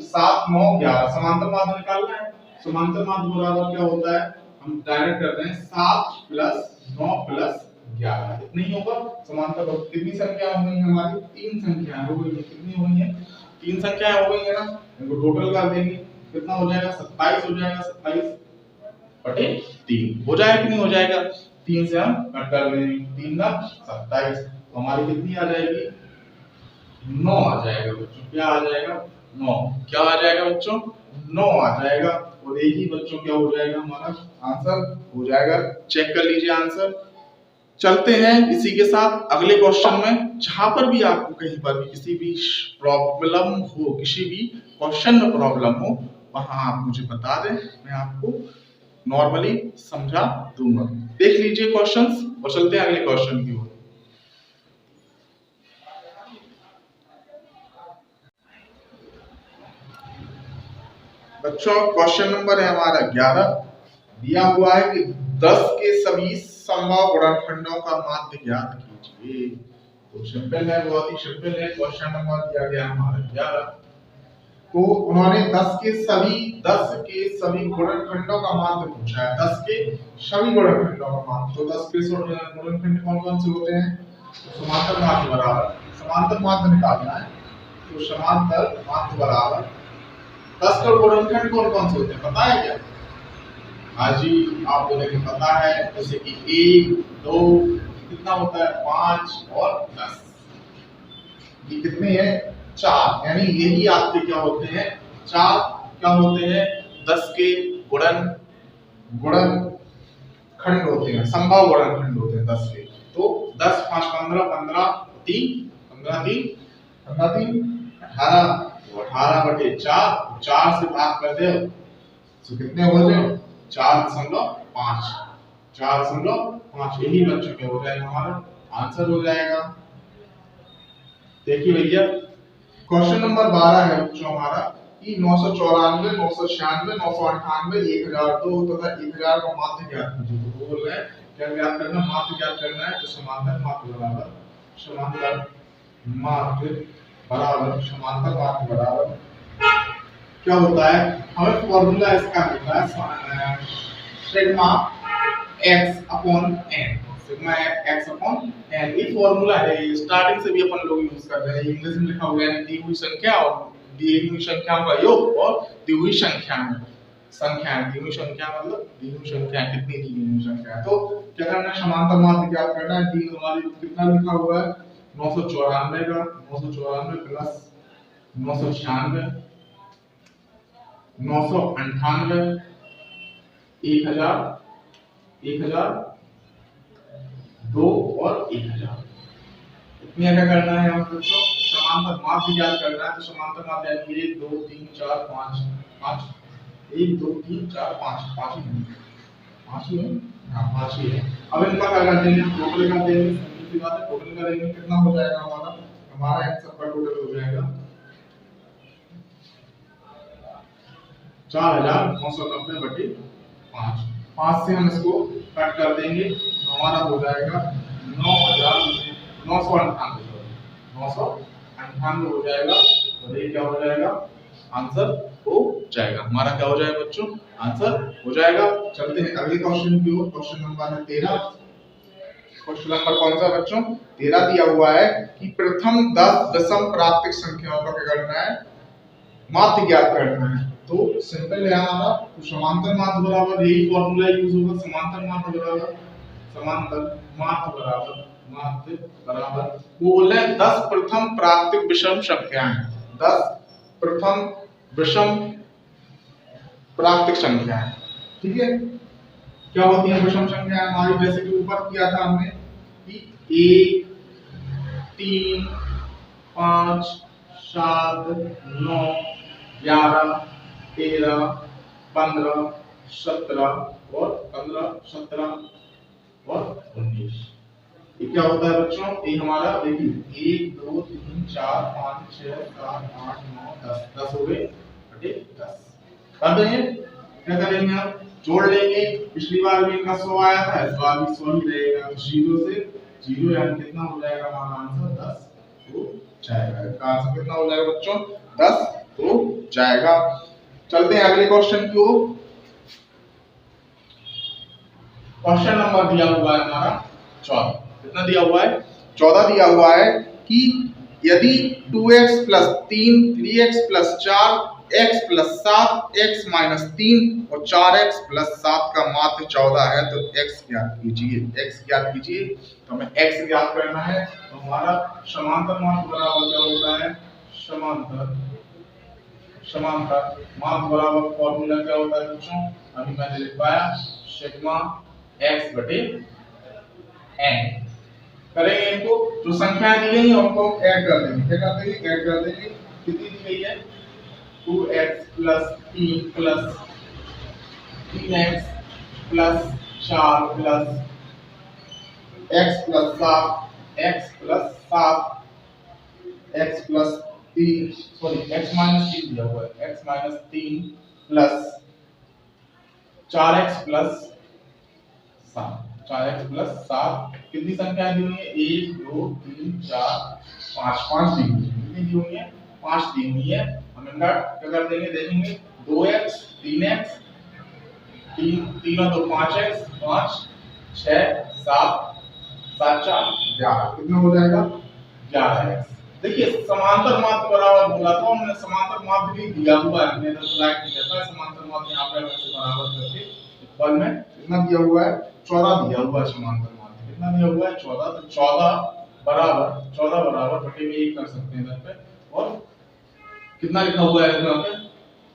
A: 7 9 11, समांतर माध्य निकालना है। समांतर माध्य बराबर क्या होता है, हम डायरेक्ट करते हैं 7 प्लस 9 प्लस 11, इतनी ही होगा। समांतर कितनी संख्या हो गई हमारी, 3 संख्याएं हो गई। कितनी हो गई है, 3 संख्याएं हो गई है ना। इनको टोटल कर देंगे, कितना हो जाएगा 27 हो जाएगा, 27 बटे 3 हो जाएगा कि नहीं हो जाएगा, 3 से हम कट कर देंगे, 3 ना 27। हमारी कितनी आ जाएगी, 9 आ जाएगा बच्चों। क्या आ जाएगा, 9। क्या आ जाएगा बच्चों, 9 आ जाएगा। और एक ही बच्चों क्या हो जाएगा, हमारा आंसर हो जाएगा। चेक कर लीजिए आंसर। चलते हैं इसी के साथ अगले क्वेश्चन में। जहां पर भी आपको कहीं पर भी किसी भी प्रॉब्लम हो, किसी भी क्वेश्चन में प्रॉब्लम हो, वहां आप मुझे बता दें, मैं आपको नॉर्मली समझा दूंगा। देख लीजिए क्वेश्चंस और चलते हैं अगले क्वेश्चन की ओर। बच्चों क्वेश्चन नंबर है हमारा 11। दिया हुआ है कि 10 के सभी संभव गुणनखंडों का माध्य ज्ञात कीजिए। तो सिंपल है, बहुत ही सिंपल है। क्वेश्चन नंबर दिया गया हमारा 11। तो उन्होंने 10 के सभी गुणनखंडों का माध्य पूछा है। 10 के सभी गुणनखंडों का माध्य। तो 10 के गुणनखंड कौन कौन से होते हैं, तो समांतर माध्य बराबर, समांतर माध्य निकालना है। तो समांतर माध्य बराबर 10 का गुणनखंड कौन कौन से होते हैं पता है क्या? हाँ जी, आपको देखिए पता है, जैसे कि 1 2 कितना होता है, 5 और 10। ये कितने हैं, 4। यानी यही आपके क्या होते हैं, 4 क्या होते हैं, 10 के गुणन खंड होते हैं, संभव गुणनखंड होते हैं 10 के। तो 10 5 15 15 3 15 3 15 3 18, 18/4, 4 से भाग कर दे तो कितने हो जाए, 4.5। 4.5 यही बच्चों क्या हो जाएगा, हमारा आंसर हो जाएगा। देखिए भैया क्वेश्चन नंबर 12 है बच्चों हमारा कि 994 996 998 1002 तथा 1000 का माध्य ज्ञात कीजिए। तो बोल रहे हैं क्या ज्ञात करना, माध्य ज्ञात करना है। तो समांतर माध्य बराबर क्या होता है, हमें फॉर्मूला इसका होता है sigma x upon n। Sigma x upon n ये फॉर्मूला है, स्टार्टिंग से भी अपन लोग यूज कर रहे हैं। इंग्लिश में लिखा हुआ है दी हुई संख्या और दी हुई संख्याओं का योग और दी हुई संख्या में दी हुई संख्या मतलब दी हुई संख्या कितनी दी हुई संख्या है। तो क्या करना है, समांतर माध्य ज्ञात करना है। दी हमारी कितना लिखा हुआ है, 994 का 994 प्लस 996 998 1000 1002 और 1000। इतनी क्या करना है हमको, समांतर माध्य ज्ञात करना है। तो समांतर माध्य यानी 1 2 3 4 5 5 1 2 3 4 5 5 ही है, हाँ 5 ही है। अब इनका क्या कर देंगे, टोटल कर देंगे। सीधी बात है, टोटल करेंगे कितना हो जाएगा हमारा x सबका टोटल हो जाएगा 4990/5। 5 से हम इसको कट कर देंगे तो हमारा हो जाएगा 9,998 हो जाएगा। और ये क्या हो जाएगा, आंसर हो जाएगा हमारा। क्या हो जाएगा बच्चों, आंसर हो जाएगा। चलते हैं अगले क्वेश्चन की ओर। क्वेश्चन नंबर है 13। क्वेश्चन नंबर कौन सा बच्चों, 13 दिया हुआ है कि प्रथम 10 दशम प्राप्तिक संख्याओं का क्या करना है, माध्य ज्ञात करना है। तो सिंपल है हमारा, तो समांतर माध्य बराबर यही फॉर्मूला यूज होगा। समांतर माध्य बराबर वो बोल रहे हैं 10 प्रथम प्राप्तिक विषम संख्याएं। 10 प्रथम विषम प्राप्तिक संख्याएं, ठीक है। क्या होती है विषम संख्याएं हमारी, जैसे कि ऊपर किया था हमने कि 1 3 5 7 9 11 13 15 17 और 15 17 और 19। ये क्या होता है बच्चों, ये हमारा देखिए 1 2 3 4 5 6 7 8 9 10 10 हो गए 10 कर देंगे। क्या करेंगे, आप जोड़ लेंगे। पिछली बार भी इनका 100 आया था, इस बार भी 100 ही रहेगा। 0 से 0 यानी कितना हो जाएगा हमारा आंसर 10 हो जाएगा। इसका आंसर कितना हो जाएगा बच्चों, 10 हो जाएगा। चलते हैं अगले क्वेश्चन की ओर। क्वेश्चन नंबर दिया हुआ है हमारा 14। कितना दिया हुआ है, 14 दिया हुआ है कि यदि 2x + 3 3x + 4 x plus 7 x minus 3 और 4x प्लस 7 का मात्र 14 है, तो x ज्ञात कीजिए। x ज्ञात कीजिए, तो हमें x ज्ञात करना है। तो हमारा समांतर मात्र बराबर क्या होता है, समांतर मात्र बराबर फॉर्मूला क्या होता है बच्चों, अभी मैंने लिख पाया सिग्मा x बटे n। करेंगे इनको, जो संख्याएं दी गई हैं उनको ऐड कर देंगे। क्या कर देंगे, ऐड कर देंगे। कितनी दी गई है, 2x plus 3 plus 3x plus 4 plus x plus 7 x plus 7 x plus 3 sorry x minus 3 दिया हुआ है, x minus 3 plus 4x plus 7 4x plus 7। कितनी संख्या दी हुई है, 1 2 3 4 5 5 दी हुई है। कितनी दी हुई है, 5 दी हुई है। हम इनका क्या कर देंगे, देखेंगे 2x 3x 3 और 2 5x 5 6 7 7 4 11। कितना हो जाएगा, 11x। देखिए समांतर मात्र बराबर बोला तो हमने समांतर मात्र भी दिया हुआ है, हमने तो राइट नहीं करता है समांतर मात्र यहाँ पे वैसे बराबर करके इक्वल में कितना दिया हुआ है, 14 दिया हुआ है समांतर मात्र। कितना दिया हुआ है, 14। तो 14 बराबर बटे में 1 कर सकते हैं इधर पे, और कितना लिखा हुआ है यहाँ पे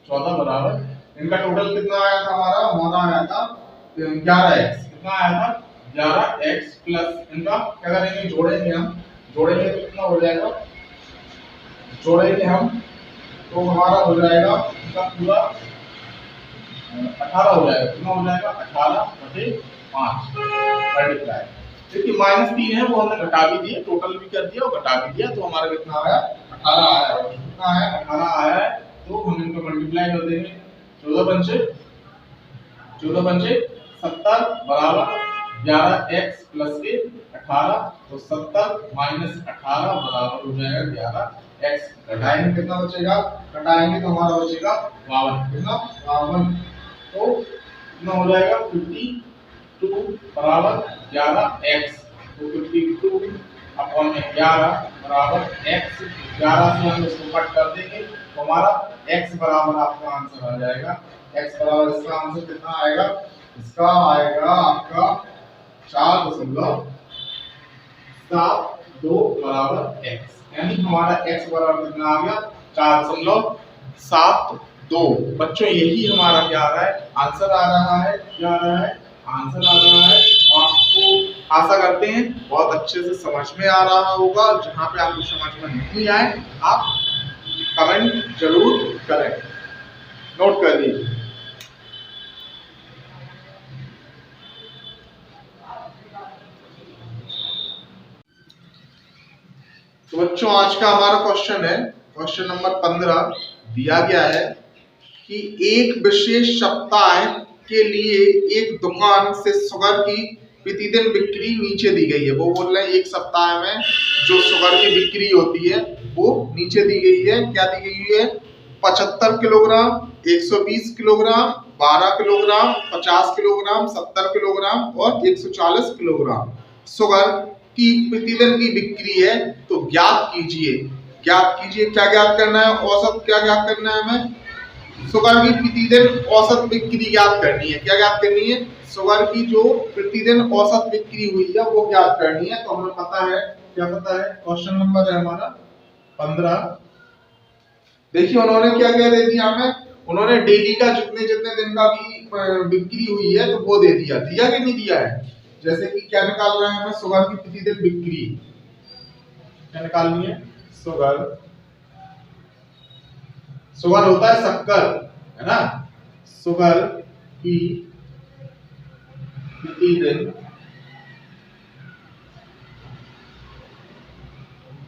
A: 14 बराबर इनका टोटल कितना आया था, हमारा आया था 11x। कितना आया था, 11x प्लस इनका क्या करेंगे, जोड़ेंगे तो कितना हो जाएगा, जोड़ेंगे हम तो हमारा हो जाएगा इसका पूरा 18 हो जाएगा। कितना हो जाएगा, 18 बटे 5 मल्टीप्लाई। देखिए माइनस 3 है वो हमने घटा भी दिया, टोटल भी कर दिया और घटा भी दिया, तो हमारा कितना आया, 18 आया है। कितना है, 18 आया है। तो हम इनको मल्टीप्लाई कर देंगे, 14 पंचे 70 बराबर 11x प्लस के 18, तो 70 माइनस 18 बराबर हो जाएगा 11x। घटाएंगे कितना बचेगा, घटाएंगे तो हमारा बचेगा 52। कितना, 52। तो कितना हो जाएगा, 52 बराबर 11x। तो 52 अपॉन 11 बराबर x। 11 से हम इसको कट कर देंगे तो हमारा x बराबर आपका आंसर आ जाएगा। x बराबर इसका आंसर कितना आएगा, इसका आएगा आपका 4.72 बराबर x। यानी हमारा x बराबर कितना आ गया, 4.72। बच्चों यही हमारा क्या आ रहा है, आंसर आ रहा है। क्या आ रहा है, आंसर आ रहा है। आपको आशा करते हैं बहुत अच्छे से समझ में आ रहा होगा। जहां पे आपको समझ में नहीं आए आप कमेंट जरूर करें, नोट कर लीजिए। तो बच्चों आज का हमारा क्वेश्चन है, क्वेश्चन नंबर 15 दिया गया है कि एक विशेष सप्ताह के लिए एक दुकान से शुगर की प्रतिदिन बिक्री नीचे दी गई है। वो बोल रहे हैं एक सप्ताह में जो शुगर की बिक्री होती है वो नीचे दी गई है। क्या दी गई है, 75 kilogram, 120 kilogram, 12 kilogram, 50 kilogram, 70 kilogram और 140 किलोग्राम शुगर की प्रतिदिन की बिक्री है। तो ज्ञात कीजिए क्या ज्ञात करना है, औसत क्या ज्ञात करना है, हमें शुगर की प्रतिदिन औसत बिक्री ज्ञात करनी है। क्या ज्ञात करनी है, शुगर की जो प्रतिदिन औसत बिक्री हुई है वो ज्ञात करनी है। तो हमें पता है, क्या पता है, क्वेश्चन नंबर है हमारा 15। देखिए उन्होंने क्या क्या दे दिया हमें, उन्होंने डेली का जितने दिन का भी बिक्री हुई है तो वो दे दिया कि नहीं दिया है। जैसे कि क्या निकाल रहे हैं हमें, शुगर की प्रतिदिन बिक्री क्या निकालनी है, शुगर होता है शक्कर, है ना। शुगर की प्रतिदिन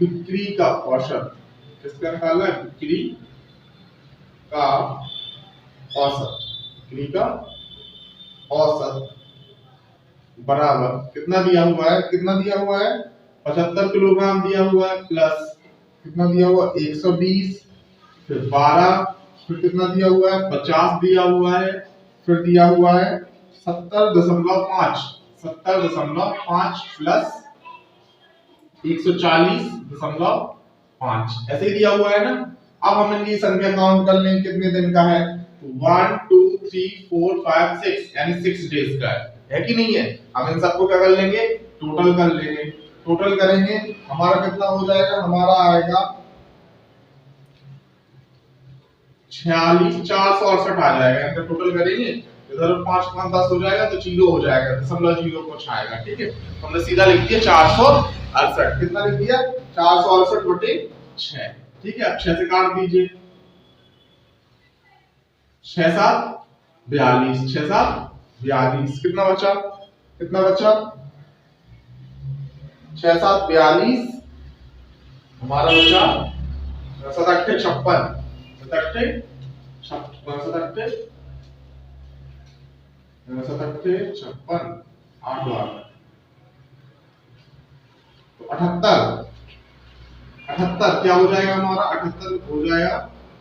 A: बिक्री का औसत, किसका निकालना है, बिक्री का औसत बराबर कितना दिया हुआ है 75 किलोग्राम दिया हुआ है, प्लस कितना दिया हुआ 120, फिर 12, फिर कितना दिया हुआ है 50 दिया हुआ है, फिर दिया हुआ है 70.5 प्लस 140.5 ऐसे ही दिया हुआ है ना। अब हम इनकी संख्या काउंट कर लें कितने दिन का है। 1 2 3 4 5 6 यानी 6 डेज का है कि नहीं है। हम इन सबको क्या कर लेंगे, टोटल कर लेंगे। टोटल करेंगे हमारा कितना हो जाएगा, हमारा आएगा 46 468 आ जाएगा। इनका टोटल करेंगे इधर 5 5 10 हो जाएगा तो 0 हो जाएगा, दशमलव 0 कुछ आएगा। ठीक है, तो हमने सीधा लिख दिया 468। कितना लिख दिया, 468 बटे 6। ठीक है, अब 6 से काट दीजिए, 6 7 42, 6 7 42। कितना बचा, कितना बचा, 6 7 42 हमारा बचा 7 8 56, 7 8 56, 8 बार तो 78। 78 क्या हो जाएगा हमारा, 78 हो जाएगा,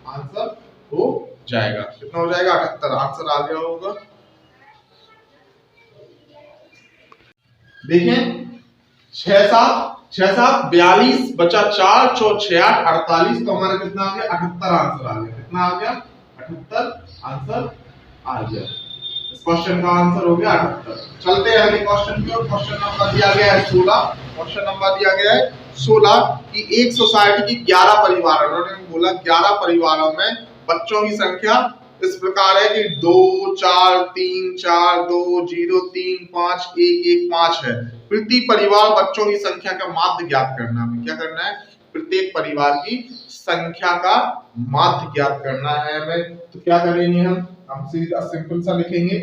A: आंसर हो जाएगा। कितना हो जाएगा, 78 आंसर आ गया होगा। देखें 6 7 42 बचा 4 4 6 8 48, तो हमारा कितना आ गया, 78 आंसर आ गया। कितना आ गया, 78 आंसर आ गया। इस क्वेश्चन का आंसर हो गया 78। चलते हैं अगले क्वेश्चन की ओर। क्वेश्चन नंबर दिया गया है 16। क्वेश्चन नंबर दिया गया है 16 कि एक सोसाइटी की 11 परिवार, उन्होंने बोला 11 परिवारों में बच्चों की संख्या इस प्रकार है कि 2 4 3 4 2 0 3 5 1 1 5 है। प्रति परिवार बच्चों की संख्या का माध्य ज्ञात करना है। क्या करना है, प्रत्येक परिवार की संख्या का माध्य ज्ञात करना है हमें। तो क्या करेंगे हम सीधा सिंपल सा लिखेंगे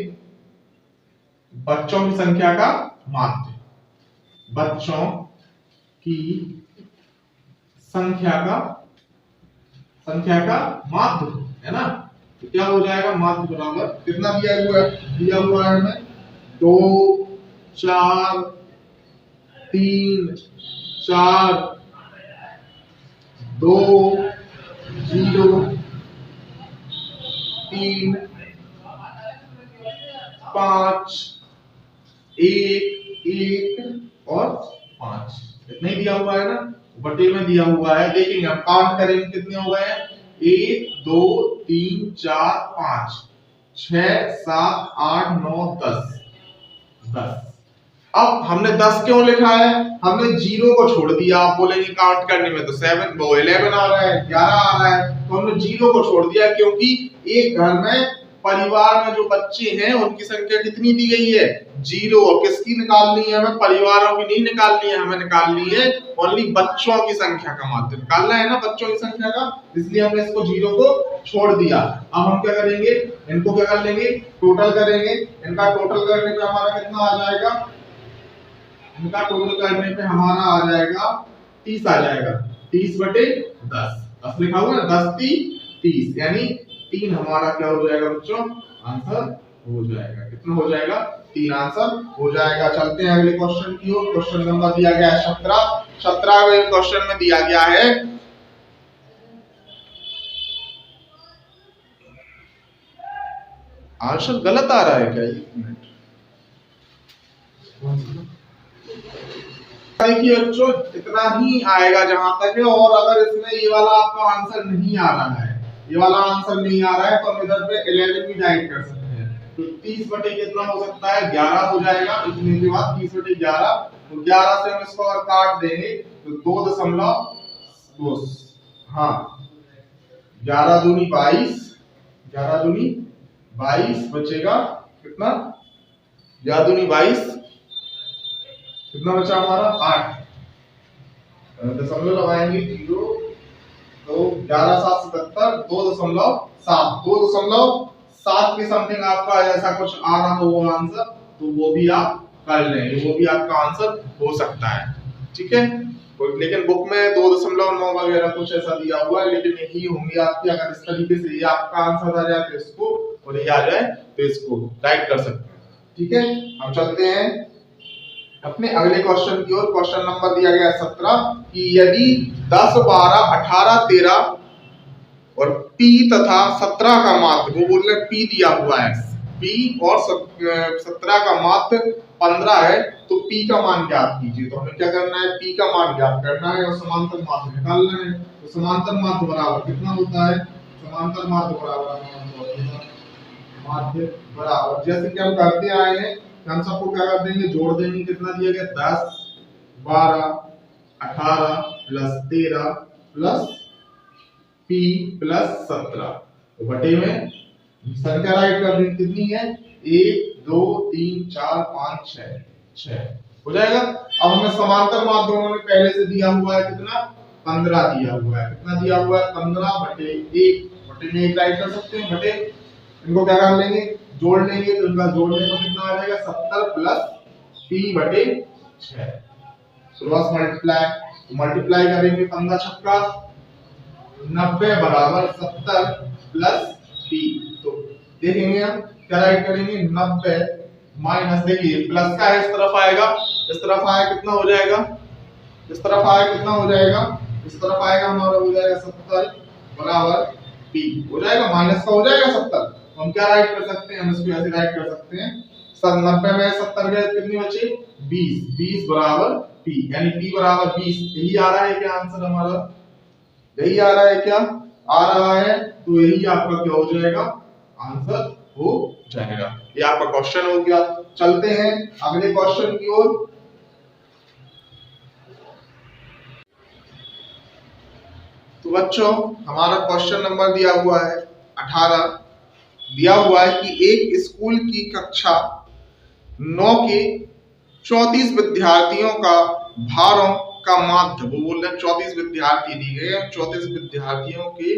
A: बच्चों की संख्या का माध्य, बच्चों की संख्या का माध्य है ना। तो क्या हो जाएगा, माध्य बराबर कितना दिया हुआ है हमें 2 4 3 4 2 0 3 5 1 1 और 5 इतना ही दिया हुआ है ना, बटे में दिया हुआ है। देखेंगे हम काउंट करेंगे कितने हो गए हैं, 1 2 3 4 5 6 7 8 9 10 10। अब हमने 10 क्यों लिखा है, हमने 0 को छोड़ दिया। आप बोलेंगे काउंट करने में तो 7 वो 11 आ रहा है, 11 आ रहा है, तो हमने 0 को छोड़ दिया क्योंकि एक घर में परिवार में जो बच्चे हैं उनकी संख्या कितनी दी गई है, 0। और किसकी निकालनी है हमें, परिवारों की नहीं निकालनी है, हमें निकालनी है ओनली बच्चों की संख्या का माध्य निकालना है ना, बच्चों की संख्या का, इसलिए हमने इसको 0 को छोड़ दिया। अब हम क्या करेंगे, इनको क्या कर लेंगे, टोटल करेंगे। इनका टोटल करने पे हमारा कितना आ जाएगा, इनका टोटल करने पे हमारा आ जाएगा 30 आ जाएगा, 30 बटे 10। 10 लिखा हुआ है, 10 3 30 यानी 3 हमारा क्या हो जाएगा बच्चों, आंसर हो जाएगा। कितना हो जाएगा, 3 आंसर हो जाएगा। चलते हैं अगले क्वेश्चन की ओर। क्वेश्चन नंबर दिया गया है 17। 17वें क्वेश्चन में दिया गया है आंसर गलत आ रहा है क्या, एक मिनट देखिए बच्चों, इतना ही आएगा जहां तक है। और अगर इसमें ये वाला आपका आंसर नहीं आ रहा है, ये वाला आंसर नहीं आ रहा है, तो हम इधर पे 11 भी डाइट कर सकते हैं। तो 30 बटे कितना हो सकता है, 11 हो जाएगा। इतने के बाद 30 बटे 11, तो 11 से हम इसको अगर काट देंगे तो 2.2, हाँ 11 दूनी 22, 11 दूनी 22 बचेगा कितना, 11 दूनी 22 कितना बचा हमारा 8, दशमलव लगाएंगे 0, तो 11 7 77, 2.7, 2.7 के समथिंग आपका ऐसा कुछ आ रहा हो वो आंसर, तो वो भी आप कर लेंगे, वो भी आपका आंसर हो सकता है। ठीक है, लेकिन बुक में 2.9 वगैरह कुछ ऐसा दिया हुआ है, लेकिन यही होंगे आपकी। अगर इस तरीके से ये आपका आंसर आ जाए तो इसको, और ये आ जाए तो इसको राइट कर सकते हैं। ठीक है, हम चलते हैं अपने अगले क्वेश्चन की ओर। क्वेश्चन नंबर दिया गया है 17 कि यदि 10 12 18 13 और p तथा 17 का माध्य, वो बोल रहे हैं p दिया हुआ है, p और 17 का माध्य 15 है तो P का मान ज्ञात कीजिए। तो हमें क्या करना है, P का मान ज्ञात करना है और समांतर माध्य निकालना है। तो समांतर माध्य बराबर कितना होता है, समांतर माध्य बराबर माध्य बराबर, जैसे कि हम करते आए हैं, हम सबको क्या कर देंगे, जोड़ देंगे। कितना दिया गया, 10 12 18 प्लस 13 प्लस P प्लस 17, तो बटे में संख्या राइट कर देंगे। कितनी है, 1 2 3 4 5 6 हो जाएगा। अब हमें समांतर माध्य उन्होंने पहले से दिया हुआ है, कितना 15 दिया हुआ है। कितना दिया हुआ है, 15 बटे 1, बटे में 1 राइट कर सकते हैं, बटे इनको क्या कर लेंगे, जोड़ लेंगे। तो इनका जोड़ने पर कितना आ जाएगा, 70 प्लस P बटे 6। क्रॉस मल्टीप्लाई करेंगे, 15 छक्का 90 बराबर 70 प्लस P। तो देखेंगे हम क्या राइट करेंगे, 90 माइनस, देखिए प्लस का इस तरफ आएगा, इस तरफ आया कितना हो जाएगा, इस तरफ आया कितना हो जाएगा, इस तरफ आएगा हमारा हो जाएगा 70 बराबर P हो जाएगा, माइनस का हो जाएगा 70। तो हम क्या राइट कर सकते हैं, हम इसको ऐसे राइट कर सकते हैं, 90 में 70 गए कितनी बची, 20, 20 बराबर P, यानी P बराबर 20। यही आ रहा है क्या आंसर हमारा, यही आ रहा है क्या, आ रहा है। तो यही आपका क्या हो जाएगा, आंसर हो जाएगा। ये आपका क्वेश्चन हो गया। चलते हैं अगले क्वेश्चन की ओर। तो बच्चों हमारा क्वेश्चन नंबर दिया हुआ है 18, दिया हुआ है कि एक स्कूल की कक्षा 9 के 34 विद्यार्थियों का भारों का माध्य, वो बोल रहे हैं 34 विद्यार्थी दी गए हैं, 34 विद्यार्थियों के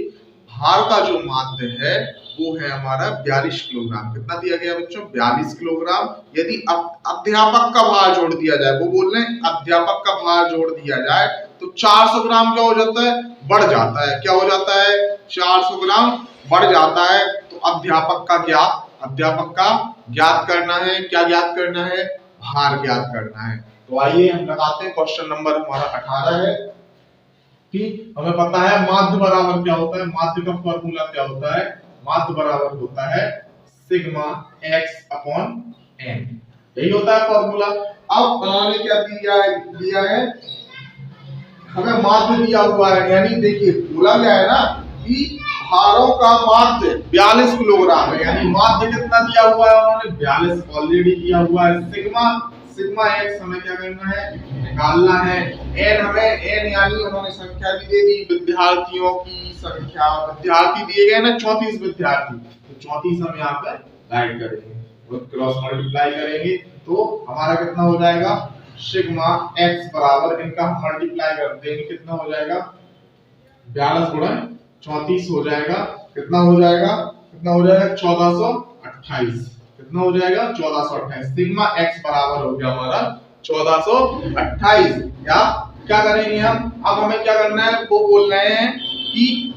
A: भार का जो माध्य है वो है हमारा 42 किलोग्राम। कितना दिया गया बच्चों, 42 किलोग्राम। यदि अध्यापक का भार जोड़ दिया जाए, वो बोल रहे हैं अध्यापक का भार जोड़ दिया जाए तो 400 ग्राम क्या हो जाता है, बढ़ जाता है। क्या हो जाता है, 400 ग्राम बढ़ जाता है। तो अध्यापक का ज्ञात करना है। क्या ज्ञात करना है, भार ज्ञात करना है। तो आइए हम लगाते हैं, क्वेश्चन नंबर हमारा 18 है कि हमें पता है माध्य बराबर क्या होता है, माध्य का फॉर्मूला क्या होता है, माध्य बराबर होता है सिग्मा x अपॉन n, यही होता है फॉर्मूला। अब उन्होंने क्या दिया है, हमें माध्य दिया हुआ है, यानी देखिए बोला गया है ना कि भारों का माध्य 42 किलोग्राम है, यानी माध्य कितना दिया हुआ है उन्होंने, 42 ऑलरेडी दिया हुआ है। सिग्मा x हमें क्या करना है, निकालना है। n हमें n यानी उन्होंने संख्या भी दे दी, विद्यार्थियों की संख्या, विद्यार्थी दिए गए ना 34 विद्यार्थी, तो 34 हम यहाँ पे राइट करेंगे और क्रॉस मल्टीप्लाई करेंगे तो हमारा कितना हो जाएगा, सिग्मा x बराबर, इनका हम मल्टीप्लाई कर देंगे, कितना हो जाएगा 42 गुणा 34 हो जाएगा, कितना हो जाएगा, 1428, कितना हो जाएगा 1428। सिग्मा x बराबर हो गया हमारा 1428। या क्या करेंगे हम, अब हमें क्या करना है, वो बोल रहे हैं कि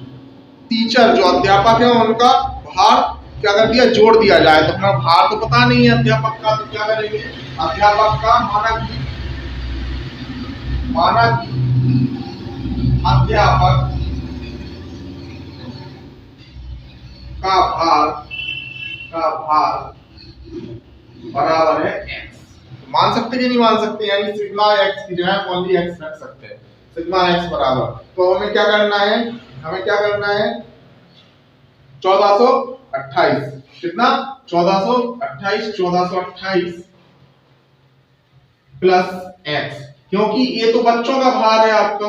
A: टीचर जो अध्यापक है उनका भार क्या कर दिया, जोड़ दिया जाए। तो अपना भार तो पता नहीं है अध्यापक का, तो क्या करेंगे, अध्यापक का माना कि अध्यापक का भार बराबर है x। मान सकते कि नहीं मान सकते, यानी सिग्मा x की जगह ओनली x रख सकते हैं, सिग्मा x बराबर। तो हमें क्या करना है, 1428, कितना 1428 प्लस x, क्योंकि ये तो बच्चों का भार है आपका,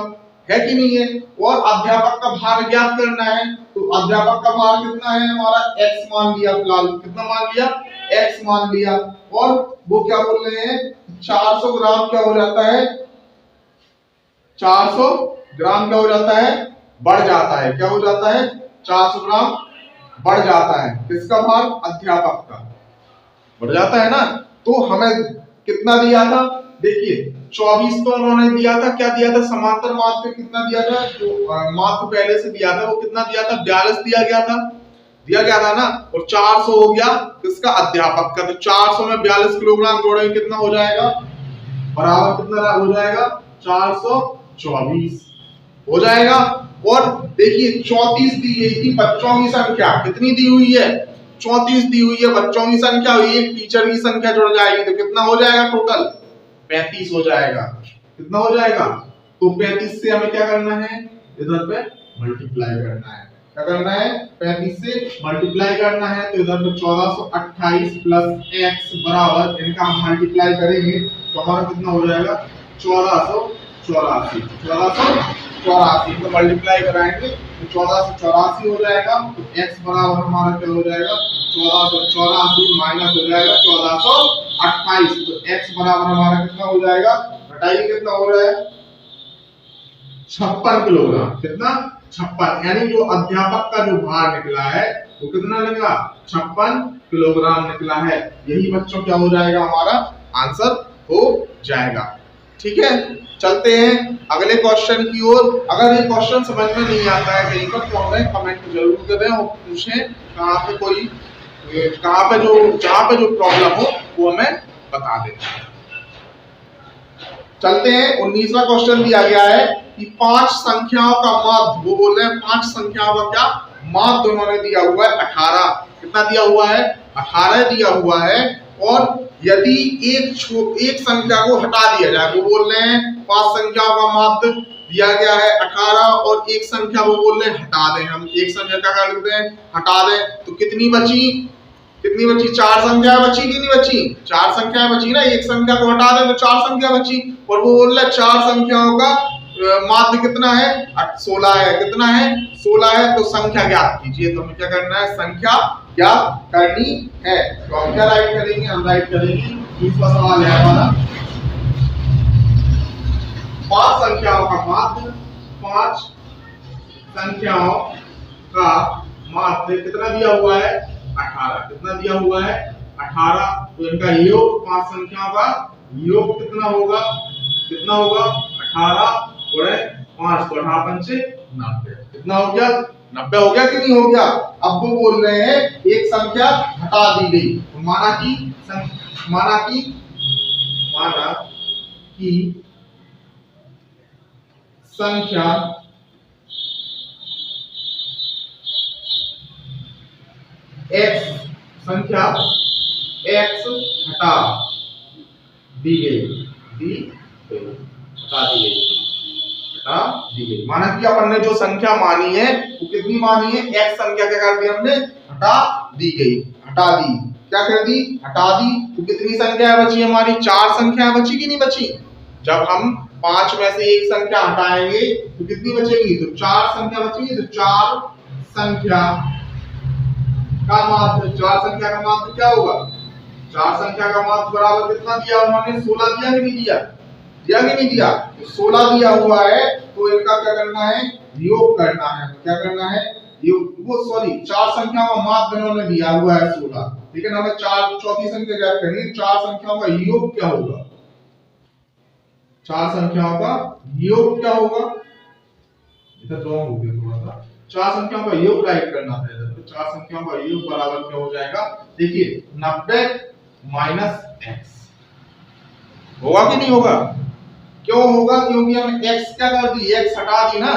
A: है कि नहीं है, और अध्यापक का भार ज्ञात करना है। तो अध्यापक का भार कितना है हमारा, x मान लिया, फिलहाल कितना मान लिया, x मान लिया, और वो क्या बोल रहे हैं 400 ग्राम क्या हो जाता है, 400 ग्राम क्या हो जाता है, बढ़ जाता है। क्या हो जाता है, 400 ग्राम बढ़ जाता है। किसका भार, अध्यापक का बढ़ जाता है ना। तो हमें कितना दिया था, देखिए 24 तो उन्होंने दिया था, क्या दिया था, समांतर माध्य कितना दिया था, जो माध्य पहले से दिया था वो कितना दिया था, 42 दिया गया था ना, और 400 हो गया किसका, अध्यापक का। तो 400 में 42 किलोग्राम जोड़ेंगे कितना हो जाएगा, बराबर कितना हो जाएगा, 424 हो जाएगा। और देखिए 34 दी गई थी, बच्चों की संख्या कितनी दी हुई है, 34 दी हुई है, बच्चों की संख्या हुई, एक टीचर की संख्या जुड़ जाएगी तो कितना हो जाएगा टोटल? 35 हो जाएगा। कितना हो जाएगा? तो 35 से हमें क्या करना है? इधर पे मल्टीप्लाई करना है। क्या करना है? 35 से मल्टीप्लाई करना है, तो इधर पे 1428 प्लस x बराबर, इनका हम मल्टीप्लाई करेंगे तो हमारा कितना हो जाएगा? 1484। 1484 को मल्टीप्लाई कराएंगे तो 1484 हो जाएगा। तो x बराबर हमारा क्या हो जाएगा? 1484 माइनस हो जाएगा 1428। तो x बराबर हमारा कितना हो जाएगा? घटाइए कितना हो रहा है? 56 किलोग्राम। कितना? 56। यानी जो अध्यापक का जो भार निकला है वो कितना निकला? 56 किलोग्राम निकला है। यही बच्चों क्या हो जाएगा? हमारा आंसर हो जाएगा। ठीक है, चलते हैं अगले क्वेश्चन की ओर। अगर ये क्वेश्चन समझ में नहीं आता है कहीं पर तो हमें कमेंट जरूर करें और पूछें कहाँ पे कोई जहाँ पे जो प्रॉब्लम हो वो हमें बता दें। चलते हैं, 19वां क्वेश्चन दिया गया है कि 5 संख्याओं का माध्य, वो बोल रहे हैं 5 संख्याओं का क्या माध्य उन्होंने दिया हुआ है 18। कितना दिया हुआ है? 18 दिया हुआ है। और यदि एक संख्या को हटा दिया जाए, वो बोल रहे हैं 5 संख्याओं का माध्य दिया गया है 18 और एक संख्या वो बोल रहे हैं हटा दें। हम एक संख्या क्या कर लेते हैं? हटा दें। तो कितनी बची? कितनी बची? 4 संख्या बची कि नहीं बची? 4 संख्या बची ना। एक संख्या को हटा दें तो 4 संख्या बची। और वो बोल रहा है 4 संख्याओं का माध्य कितना है? 16 है। कितना है? 16 है। तो संख्या ज्ञात कीजिए। तो हमें क्या करना है? संख्या ज्ञात करनी है। तो हम क्या राइट करेंगे? हम राइट करेंगे 20वां सवाल है हमारा, 5 संख्याओं का माध्य, 5 संख्याओं का माध्य कितना दिया हुआ है? 18। कितना दिया हुआ है? 18। तो इनका योग 5 संख्याओं का योग कितना होगा? कितना होगा? 18 गुणे 5 तो 18 पंचे 90। कितना हो गया? 90 हो गया कि नहीं हो गया? अब वो बोल रहे हैं एक संख्या हटा दी गई। तो माना कि संख्या x हटा दी गई। माना कि अपन ने जो संख्या मानी है वो कितनी मानी है? x संख्या क्या कर दी हमने? हटा दी गई। हटा दी, क्या कर दी? हटा दी। तो कितनी संख्या बची हमारी? 4 संख्या बची कि नहीं बची? जब हम 5 में से एक संख्या हटाएंगे तो कितनी बचेगी? तो 4 संख्या बचेगी। तो 4 संख्या का माध्य, 4 संख्या का माध्य क्या होगा? 4 संख्या का माध्य बराबर कितना दिया उन्होंने? 16 दिया कि नहीं दिया? दिया कि नहीं दिया? तो 16 दिया हुआ है। तो इनका क्या करना है? योग करना है। क्या करना है? योग। वो सॉरी, 4 संख्याओं का माध्य उन्होंने दिया हुआ है 16। लेकिन हमें 4 चौथी संख्या ज्ञात करनी है। 4 संख्याओं का योग क्या होगा? 4 संख्याओं का योग क्या होगा? इधर रॉन्ग हो गया थोड़ा सा। 4 संख्याओं का योग राइट करना था इधर। तो 4 संख्याओं का योग बराबर क्या हो जाएगा? देखिए 90 माइनस x होगा कि नहीं होगा? क्यों होगा? क्योंकि हम x क्या कर दी? x हटा दी ना।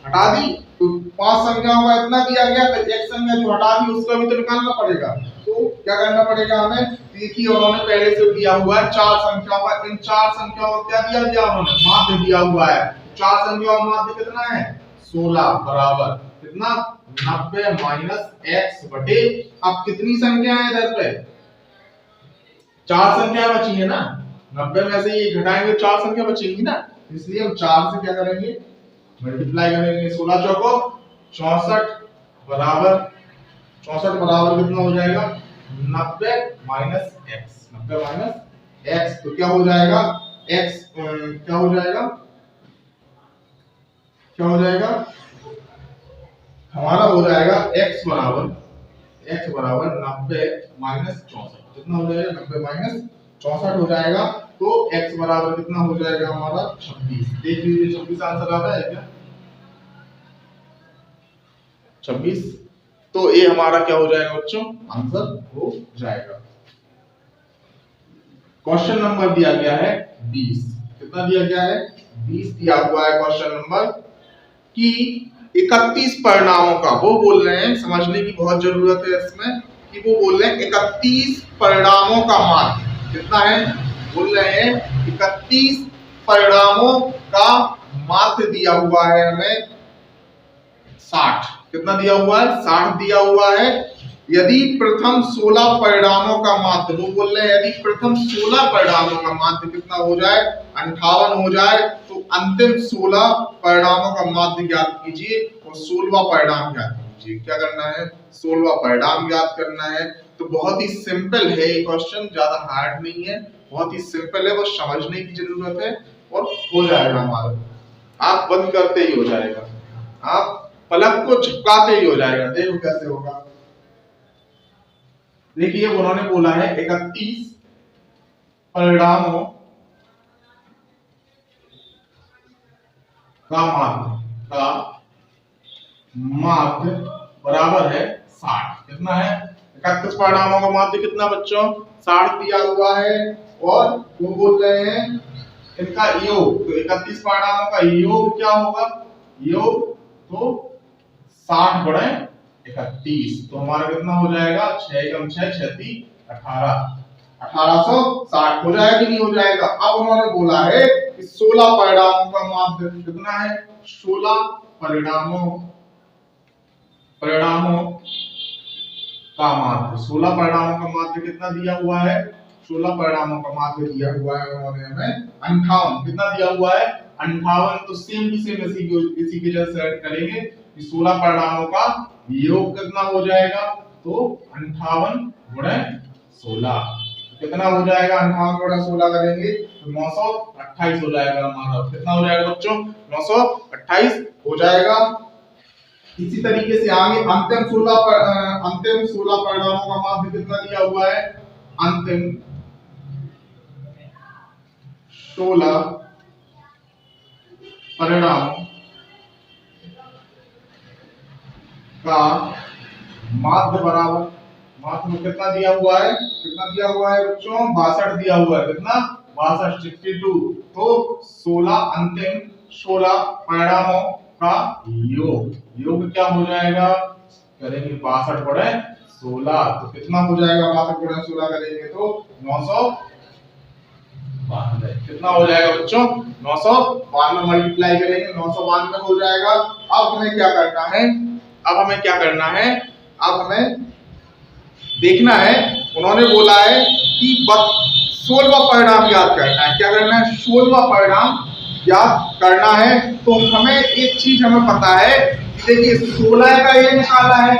A: हटा दी तो 5 संख्याओं का इतना दिया गया तो x संख्या जो हटा दी उसका भी तो निकालना पड़ेगा। तो क्या करना पड़ेगा हमें? देखिए उन्होंने पहले से दिया हुआ है 4 संख्याओं का। इन 4 संख्याओं का क्या दिया गया? उन्होंने माध्य दिया हुआ है। 4 संख्याओं का माध्य कितना है? 16 बराबर कितना? 90 माइनस x बटे, अब कितनी संख्या है इधर पे? 4 संख्या बची है ना। 90 में से ये घटाएंगे 4 संख्या बचेगी ना। इसलिए हम 4 से क्या करेंगे? मल्टीप्लाई करेंगे। 16 चौको 64 बराबर कितना हो जाएगा? 90 माइनस x। 90 माइनस x तो क्या हो जाएगा? x क्या हो जाएगा? क्या हो जाएगा? हमारा हो जाएगा x बराबर 90 माइनस 64। कितना हो जाएगा? 90 माइनस 64 हो जाएगा। तो x बराबर कितना हो जाएगा हमारा? 26। देख लीजिए 26 आंसर आ रहा है क्या? 26। तो ये हमारा क्या हो जाएगा बच्चों? आंसर हो जाएगा। क्वेश्चन नंबर दिया गया है 20। कितना दिया गया है? 20 दिया हुआ है क्वेश्चन नंबर कि 31 परिणामों का, वो बोल रहे हैं समझने की बहुत जरूरत है इसमें कि वो बोल रहे हैं 31 परिणामों का माध्य कितना है, बोल रहे हैं 31 परिणामों का माध्य दिया हुआ है हमें 60। कितना दिया हुआ है, 60 दिया हुआ है। यदि प्रथम 16 परिणामों का माध्य, वो बोल रहे हैं यदि प्रथम 16 परिणामों का माध्य कितना हो जाए, 58 हो जाए, तो अंतिम 16 परिणामों का माध्य ज्ञात कीजिए और 16वां परिणाम ज्ञात कीजिए। क्या करना है, 16वां परिणाम ज्ञात करना है। तो बहुत ही सिंपल है ये क्वेश्चन, ज्यादा हार्ड नहीं है, बहुत ही सिंपल है, बस समझने की जरूरत है और हो जाएगा हमारा। आप बंद करते ही हो जाएगा, आप पलक को झपकाते ही हो जाएगा। देखो कैसे होगा। देखिए उन्होंने बोला है 31 परिणामों का माध्य बराबर है 60। कितना है, 31 परिणामों का माध्य कितना बच्चों, 60 दिया हुआ है। और वो बोल रहे हैं इनका योग, तो 31 परिणामों का योग क्या होगा, योग तो 60 बड़े 31, तो हमारा कितना हो जाएगा, 6 कम 6 36 18, 1860 हो जाएगा कि नहीं हो जाएगा। अब उन्होंने बोला है कि 16 परिणामों का माध्य कितना है, 16 परिणामों का माध्य, 16 परिणामों का माध्य कितना दिया हुआ है, 16 परिणामों का माध्य दिया हुआ है उन्होंने हमें 58। कितना दिया हुआ है, 58। तो सेम टू सेम इसी के जैसे ऐड करेंगे कि 16 परिणामों का योग कितना हो जाएगा, तो 58 गुणे 16 कितना हो जाएगा, 58 गुणे 16 करेंगे तो 928 हो जाएगा हमारा। कितना हो जाएगा बच्चों, 928 हो जाएगा। इसी तरीके से आगे अंतिम 16 परिणामों का माध्य कितना दिया हुआ है, अंतिम 16 परिणामों का माध्य बराबर, माध्य में कितना दिया हुआ है, कितना दिया हुआ है बच्चों, 62 दिया हुआ है। कितना, 62 62। तो 16 अंतिम 16 परिणामों का योग, योग क्या हो जाएगा, करेंगे 62 बड़े 16, तो कितना हो जाएगा, 62 बड़े 16 करेंगे तो 992। कितना हो जाएगा बच्चों, 992 मल्टीप्लाई करेंगे 992 हो जाएगा। अब हमें क्या करना है, अब हमें क्या करना है, अब हमें देखना है, उन्होंने बोला है कि 16वां परिणाम याद करना है। क्या करना है, 16वां परिणाम याद करना है। तो हमें एक चीज हमें पता है, देखिए 16 का ये निकाला है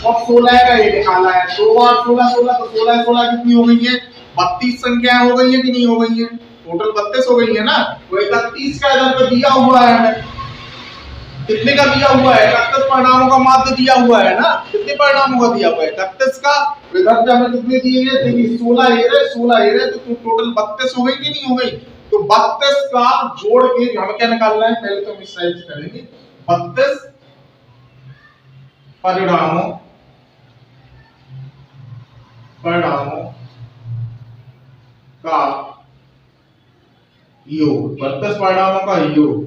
A: और 16 का ये निकाला है, 2 बार 16 16, तो 16 16 कितनी हो गई है, 32 संख्याएं हो गई है कि नहीं हो गई है, टोटल 32 हो गई है ना। तो 31 का इधर पे दिया हुआ है हमें, कितने का दिया हुआ है, 31 परिणामों का माध्य दिया हुआ है ना, कितने परिणामों का दिया हुआ है, 31 का। इधर पे हमें कितने दिए हैं, देखिए 16 ये रहे 16 ये रहे, तो टोटल 32 हो गई कि नहीं हो गई। तो 32 का जोड़ के हमें क्या निकालना है, पहले तो हम इस साइड से करेंगे, 32 परिणामों का योग, 32 परिणामों का योग,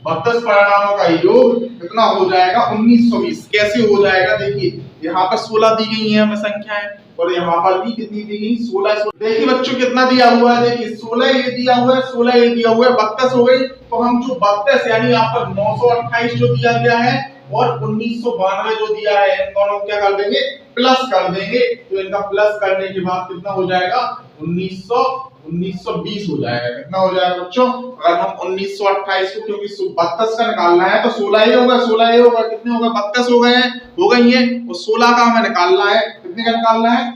A: 32 परिणामों का योग कितना हो जाएगा, 1920। कैसे हो जाएगा, देखिए यहाँ पर 16 दी गई है हमें संख्याएं और यहाँ पर भी कितनी दी गई, 16। देखिए बच्चों कितना दिया हुआ है, देखिए 16 ये दिया हुआ है, 16 ये दिया हुआ है, 32 हो गई। तो हम जो 32 यानी यहाँ पर 928 जो दिया गया है और 1992 जो दिया है, इन दोनों क्या कर देंगे, प्लस कर देंगे। तो इनका प्लस करने के बाद कितना हो जाएगा, 1920 हो जाएगा। कितना हो जाएगा बच्चों, अगर हम 1928 को, क्योंकि 32 का निकालना है तो 16 ही होगा, 16 ही होगा, कितने हो गए, 32 हो गए हैं, हो गई है। और 16 का हमें निकालना है, कितने का निकालना है,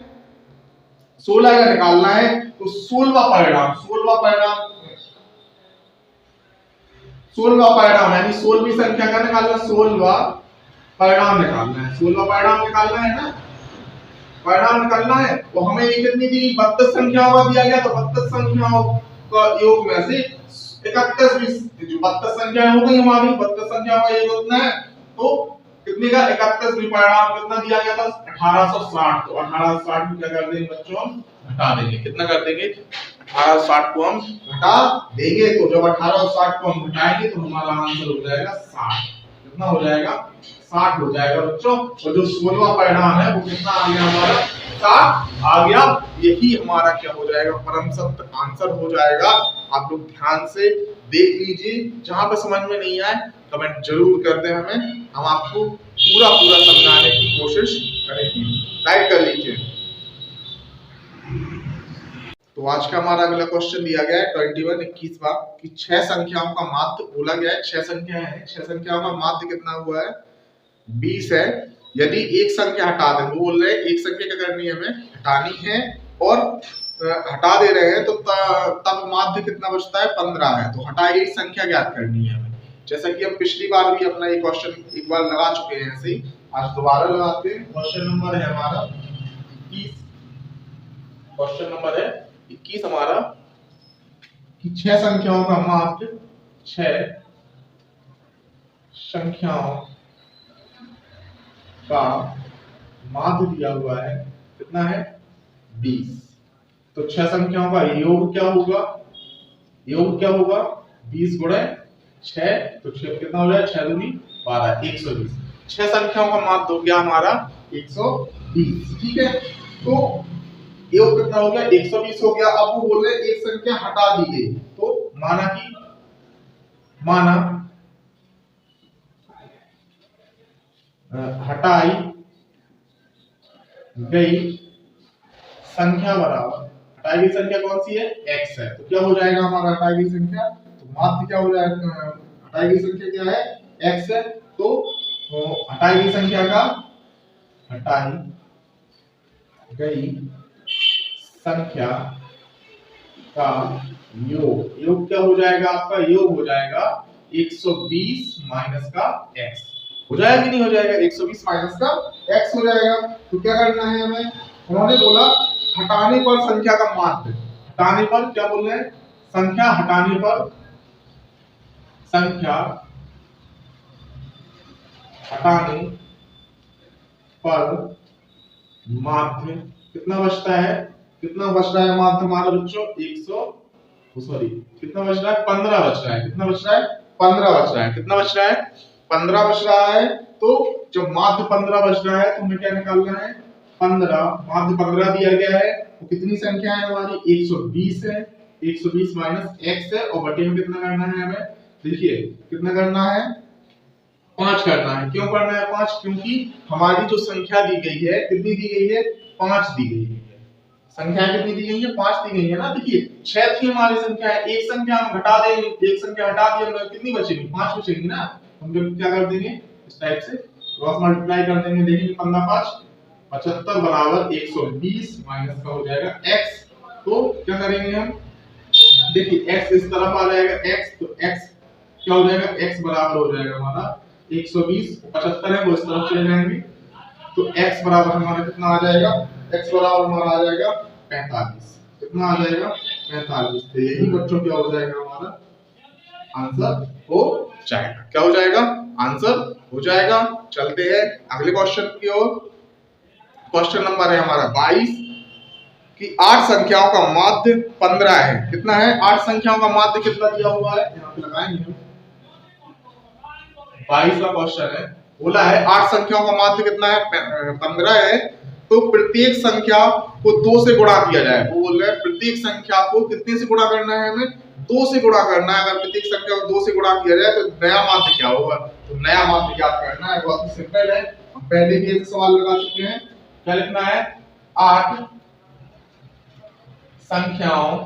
A: 16 का निकालना है। तो 16वां परिणाम, 16वां परिणाम यानी 16वीं संख्या का निकालना, 16वां परिणाम निकालना है, 16वां परिणाम निकालना है ना, परिणाम निकालना है। तो हमें ये कितनी दी, 32 संख्याओं का दिया गया, तो 32 संख्याओं का योग में से 31 जो 32 संख्याएं हो गई हमारी, 32 संख्याओं का योग कितना है, तो कितने का, 31 परिणाम कितना दिया गया था, 1860। तो 1860 में क्या कर देंगे बच्चों, हटा देंगे। कितना कर देंगे, 1860 को हम हटा देंगे। तो जब 1860 को हम हटाएंगे तो हमारा आंसर हो जाएगा 60। कितना हो जाएगा, 60 हो जाएगा बच्चों। और जो 16वां परिणाम है वो कितना आ गया हमारा, 60 आ गया। यही हमारा क्या हो जाएगा, परम सत्य आंसर हो जाएगा। आप लोग ध्यान से देख लीजिए, जहां पर समझ में नहीं आए कमेंट जरूर कर दें हमें, हम आपको पूरा पूरा समझाने की कोशिश करेंगे। राइट कर लीजिए। तो आज का हमारा अगला क्वेश्चन दिया गया है 21वां कि 6 संख्याओं का माध्य बोला गया है। 6 संख्या है, 6 संख्याओं का माध्य कितना हुआ है, 20 है। यदि एक संख्या हटा दें, वो बोल रहे हैं एक संख्या क्या करनी है, हमें हटानी है, और हटा दे रहे हैं तो तब माध्य कितना बचता है, 15 है। तो हटाई गई संख्या ज्ञात करनी है हमें। जैसा कि हम पिछली बार भी अपना ये क्वेश्चन एक बार लगा चुके हैं, ऐसे ही आज दोबारा लगाते हैं। क्वेश्चन नंबर है हमारा 21। क्वेश्चन नंबर है 21 हमारा कि 6 संख्याओं का माध्य, 6 संख्याओं का माध्य दिया हुआ है, कितना है, 20। तो 6 संख्याओं का योग क्या होगा, योग क्या होगा, 20 गुणे 6, तो 6 कितना हो जाए, 6 दूनी 12, 120। 6 संख्याओं का माध्य हो गया हमारा 120। ठीक है, तो योग कितना हो गया, 120 हो गया। अब वो बोल रहे एक संख्या हटा दी गई, तो माना हटाई गई संख्या बराबर, हटाई गई संख्या कौन सी है, x है। तो क्या हो जाएगा हमारा हटाई गई संख्या, तो माध्य क्या हो जाएगा, हटाई गई संख्या क्या है, x है। तो हटाई गई संख्या का, हटाई गई संख्या का योग, योग क्या हो जाएगा आपका, योग हो जाएगा 120 माइनस का x। हो जाएगा कि नहीं हो जाएगा, 120 माइनस का x हो जाएगा। तो क्या करना है हमें, उन्होंने बोला हटाने पर संख्या का माध्य, हटाने पर क्या बोल रहे हैं, संख्या हटाने पर, संख्या हटाने पर माध्य कितना बचता है, कितना बच रहा है माध्य हमारा बच्चों, 100 सॉरी कितना बच रहा है, 15 बच रहा है। कितना बच रहा है, 15 बच रहा है। कितना बच रहा है, 15 बच रहा है। तो जब माध्य 15 बच रहा है तो हमें क्या निकालना है, 15, माध्य 15 दिया गया है, तो कितनी संख्या है हमारी, 120 है। 120 माइनस x है, और बटे में कितना करना है हमें, देखिए कितना करना है, 5 करना है। क्यों करना है 5, क्योंकि हमारी जो संख्या दी गई है कितनी दी गई है, 5 दी गई है। संख्या कितनी दी गई है, 5 दी गई है ना। देखिए 6 की हमारी संख्या है, एक संख्या हम हटा देंगे, एक संख्या हटा दी हमने, कितनी बचेगी, 5 बचेगी ना। हम लोग क्या कर देंगे, इस टाइप से क्रॉस मल्टीप्लाई कर देंगे, देखेंगे 15 5 75 बराबर 120 माइनस का हो जाएगा x। तो क्या करेंगे हम, देखिए x इस तरफ आ जाएगा x, तो x क्या हो जाएगा, x बराबर हो जाएगा हमारा 120, 75 है वो इस तरफ चले जाएंगे, तो x बराबर हमारा कितना आ जाएगा, x बराबर हमारा आ जाएगा 45। कितना आ जाएगा, 45। तो यही बच्चों क्या हो जाएगा, हमारा आंसर हो जाएगा। क्या हो जाएगा, आंसर हो जाएगा। चलते हैं अगले क्वेश्चन की ओर। क्वेश्चन नंबर है हमारा 22 कि 8 संख्याओं का माध्य 15 है। कितना है, 8 संख्याओं का माध्य कितना दिया हुआ है, यहाँ पे लगाएंगे हम। 22 का क्वेश्चन है, बोला है 8 संख्याओं का माध्य कितना है, 15 है। तो प्रत्येक संख्या को 2 से गुणा किया जाए। वो बोल रहे हैं प्रत्येक संख्या को कितने से गुणा करना है, हमें 2 से गुणा करना है। अगर प्रत्येक संख्या को 2 से गुणा किया जाए तो नया माध्य क्या होगा, तो नया माध्य ज्ञात करना है। बहुत सिंपल है, हम पहले भी एक सवाल लगा चुके हैं। क्या लिखना है, 8 संख्याओं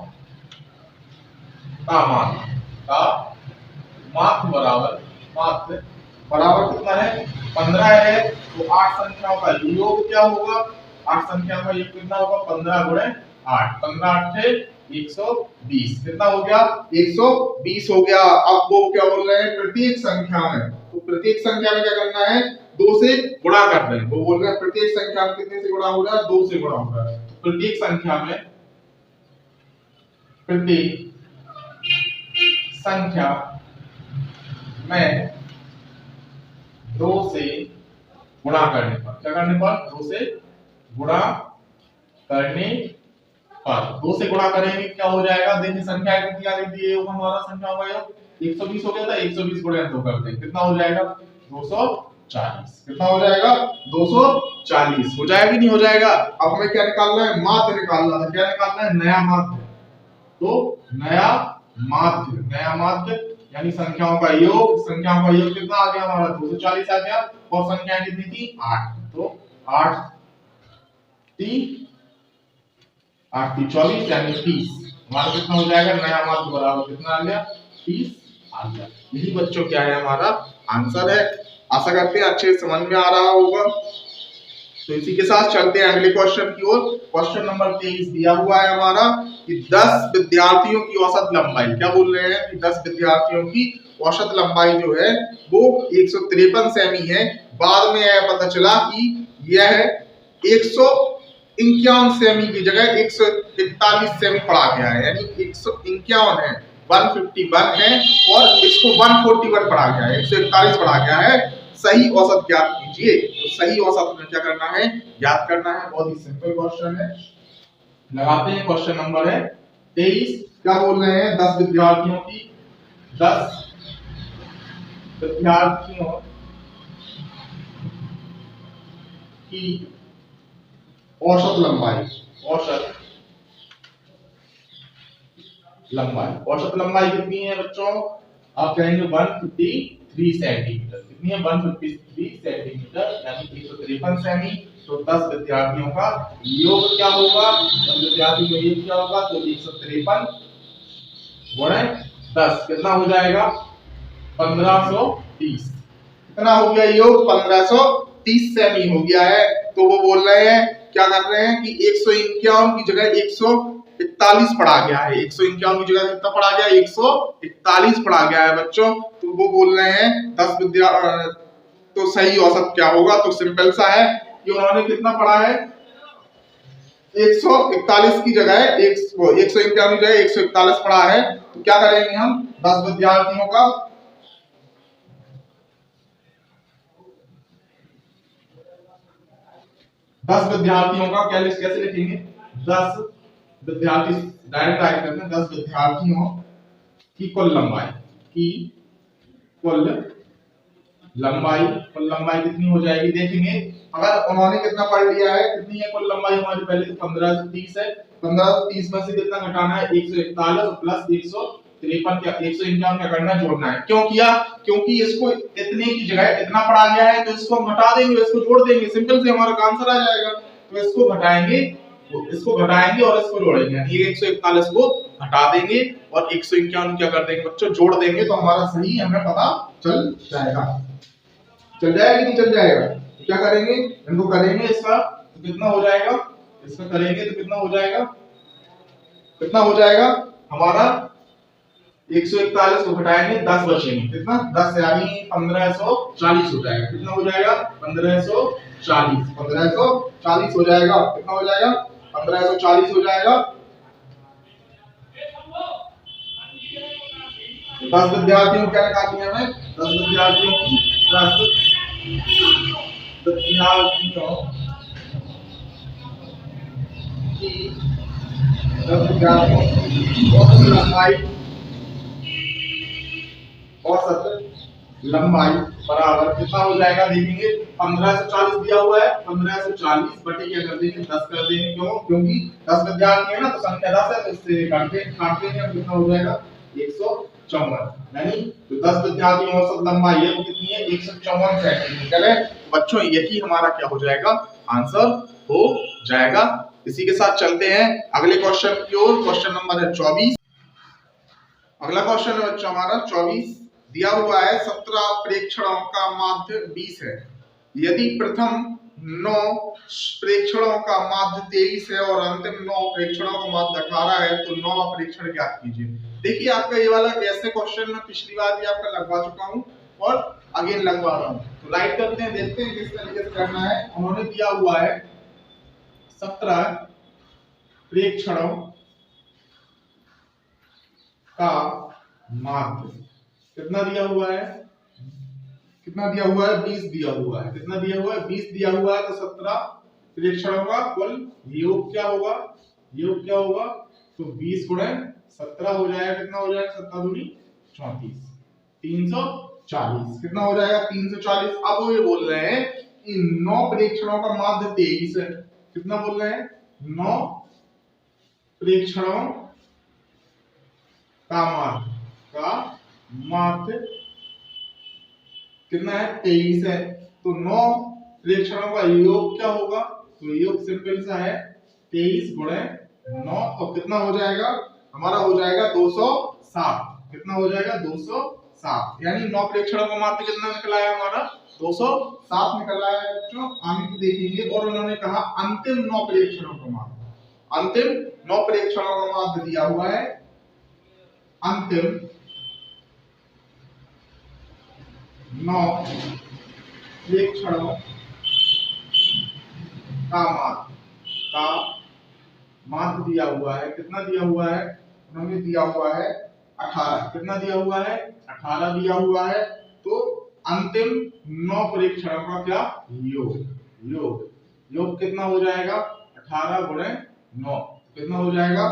A: का माध्य बराबर कितना है, 15 है। तो 8 संख्याओं का योग क्या होगा, 8 संख्याओं का योग कितना होगा, 15 गुणे 8, 15 8 120। कितना हो गया, 120 हो गया। अब वो क्या बोल रहे हैं, प्रत्येक संख्या में, तो प्रत्येक संख्या में क्या करना है, 2 से गुणा कर दें। वो बोल रहे हैं प्रत्येक संख्या में कितने से गुणा हो रहा है, 2 से गुणा हो रहा है। तो प्रत्येक संख्या में, प्रत्येक संख्या में 2 से गुणा करने पर, क्या करने पर, 2 से गुणा करने पर, 2 से गुणा करेंगे क्या हो जाएगा, देखिए संख्या कितनी आ गई थी, हमारा संख्या होगा 120 हो गया था, 120 गुणे 2 कर दें, कितना हो जाएगा 220। 240। कितना हो जाएगा? 240 हो जाएगा कि नहीं हो जाएगा? अब हमें क्या निकालना है? माध्य निकालना है। क्या निकालना है? नया माध्य। तो नया माध्य यानी संख्याओं का योग। संख्याओं का योग कितना आ गया हमारा? 240 आ गया। और संख्याएं कितनी थी? 8। तो 8 3 8 3 24 यानी 30। हमारा कितना हो जाएगा? नया माध्य बराबर कितना आ गया? 30 आ गया। यही बच्चों क्या है? हमारा आंसर है। आशा करते हैं अच्छे से समझ में आ रहा होगा। तो इसी के साथ चलते हैं अगले क्वेश्चन की ओर। क्वेश्चन नंबर 23 दिया हुआ है हमारा कि 10 विद्यार्थियों की औसत लंबाई, क्या बोल रहे हैं कि 10 विद्यार्थियों की औसत लंबाई जो है वो 153 सेमी है। बाद में यह पता चला कि यह 151 सेमी की जगह 141 सेमी पढ़ा गया है, यानी 151 है, 151 है और इसको 141 पढ़ा गया है, 141 पढ़ा गया है। सही औसत ज्ञात कीजिए। तो सही औसत में क्या करना है? ज्ञात करना है। बहुत ही सिंपल क्वेश्चन है। लगाते हैं। क्वेश्चन नंबर है 23। क्या बोल रहे हैं? 10 विद्यार्थियों की औसत लंबाई। औसत लंबाई कितनी है बच्चों? आप कहेंगे 153 सेंटीमीटर। कितनी है? 153 सेंटीमीटर यानी 153 सेमी। तो 10 विद्यार्थियों का योग क्या होगा? 10 विद्यार्थियों का योग क्या होगा? तो 153 गुणे 10 कितना हो जाएगा? 1530। कितना हो गया योग? 1530 सेमी हो गया है। तो वो बोल रहे हैं, क्या कर रहे हैं कि 151 की जगह 141 पढ़ा गया है। 151 की जगह कितना पढ़ा गया? 141 पढ़ा गया है बच्चों। तो वो बोल रहे हैं 10 विद्या तो सही औसत क्या होगा? तो सिंपल सा है कि उन्होंने कितना पढ़ा है? 141 की जगह 151 की जगह 141 पढ़ा है। तो क्या करेंगे हम? 10 विद्यार्थियों का 10 विद्यार्थियों का क्या लिस्ट कैसे लिखेंगे? 10 विद्यार्थी डायरेक्ट राइट करते हैं। 10 विद्यार्थियों की कुल लंबाई कुल लंबाई कितनी हो जाएगी? देखेंगे अगर उन्होंने कितना पढ़ लिया है, कितनी है कुल लंबाई हमारी? पहले तो 15 से 30 है। 15 से 30 में से कितना घटाना है? 141 प्लस 153 क्या 151 क्या करना है? जोड़ना है। क्यों किया? क्योंकि इसको इतने की जगह इतना पढ़ा गया है, तो इसको हम घटा देंगे, इसको जोड़ देंगे, सिंपल से हमारा आंसर आ जाएगा। तो इसको घटाएंगे और इसको जोड़ेंगे, यानी 141 को हटा देंगे और 151 क्या कर देंगे बच्चों? जोड़ देंगे। तो हमारा सही हमें पता चल जाएगा। चल जाएगा कि नहीं चल जाएगा? तो क्या करेंगे? इनको करेंगे इसका तो कितना हो जाएगा? इसका करेंगे तो कितना हो जाएगा? कितना हो जाएगा हमारा? 141 को घटाएंगे 10 बचेंगे। कितना? 10 यानी 1540 हो जाएगा। कितना हो जाएगा? 1540 हो जाएगा। कितना हो जाएगा? 1540 हो जाएगा। 10 विद्यार्थियों क्या निकालनी है हमें? 10 विद्यार्थियों की 10 विद्यार्थियों की औसत लंबाई बराबर कितना हो जाएगा? देखेंगे 15 से 40 दिया हुआ है। 15 से 40 बटे क्या कर देंगे? 10 कर देंगे। क्यों? क्योंकि 10 विद्यार्थी है ना, तो संख्या 10 है, तो इससे काटते हैं। कितना हो जाएगा? 154। यानी जो 10 विद्यार्थियों की औसत लंबाई है वो कितनी है? 154 सेंटीमीटर है। बच्चों यही हमारा क्या हो जाएगा? आंसर हो जाएगा। इसी के साथ चलते हैं अगले क्वेश्चन की ओर। क्वेश्चन नंबर है 24। अगला क्वेश्चन है बच्चों हमारा 24। दिया हुआ है 17 प्रेक्षणों का माध्य 20 है। यदि प्रथम 9 प्रेक्षणों का माध्य 23 है और अंतिम 9 प्रेक्षणों का माध्य 18 है, तो 9वां प्रेक्षण ज्ञात कीजिए। देखिए आपका ये वाला ऐसे क्वेश्चन मैं पिछली बार भी आपका लगवा चुका हूं और अगेन लगवा रहा हूं। तो राइट करते हैं, देखते हैं किस तरीके से करना है। उन्होंने दिया हुआ है 17 प्रेक्षणों का माध्य कितना दिया हुआ है? कितना दिया हुआ है? 20 दिया हुआ है। कितना दिया हुआ है? 20 दिया हुआ है। तो 17 प्रेक्षणों का कुल योग क्या होगा? तो 20 गुणे 17 हो जाएगा। कितना हो जाएगा? 17 दूनी 34, 340। कितना हो जाएगा 340। अब वो ये बोल रहे हैं कि 9 प्रेक्षणों का माध्य 23 है। कितना बोल रहे हैं? 9 प्रेक्षणों का माध्य कितना है? 23 है। तो 9 प्रेक्षणों का योग क्या होगा? तो योग सिंपल सा है 23 गुणे 9। तो कितना हो जाएगा? हमारा हो जाएगा 207। कितना हो जाएगा? 207। यानी 9 प्रेक्षणों का माध्य कितना निकला है हमारा? 207 निकला है बच्चों। आगे को देखेंगे। और उन्होंने कहा अंतिम 9 प्रेक्षणों का माध्य। अंतिम 9 प्रेक्षणों का माध्य दिया हुआ है। अंतिम 9 प्रेक्षणों का माध्य दिया हुआ है। कितना दिया हुआ है? उन्होंने दिया हुआ है 18। कितना दिया हुआ है? 18 दिया हुआ है। तो अंतिम 9 परीक्षणों का क्या? योग कितना हो जाएगा? 18 गुणे 9 कितना हो जाएगा?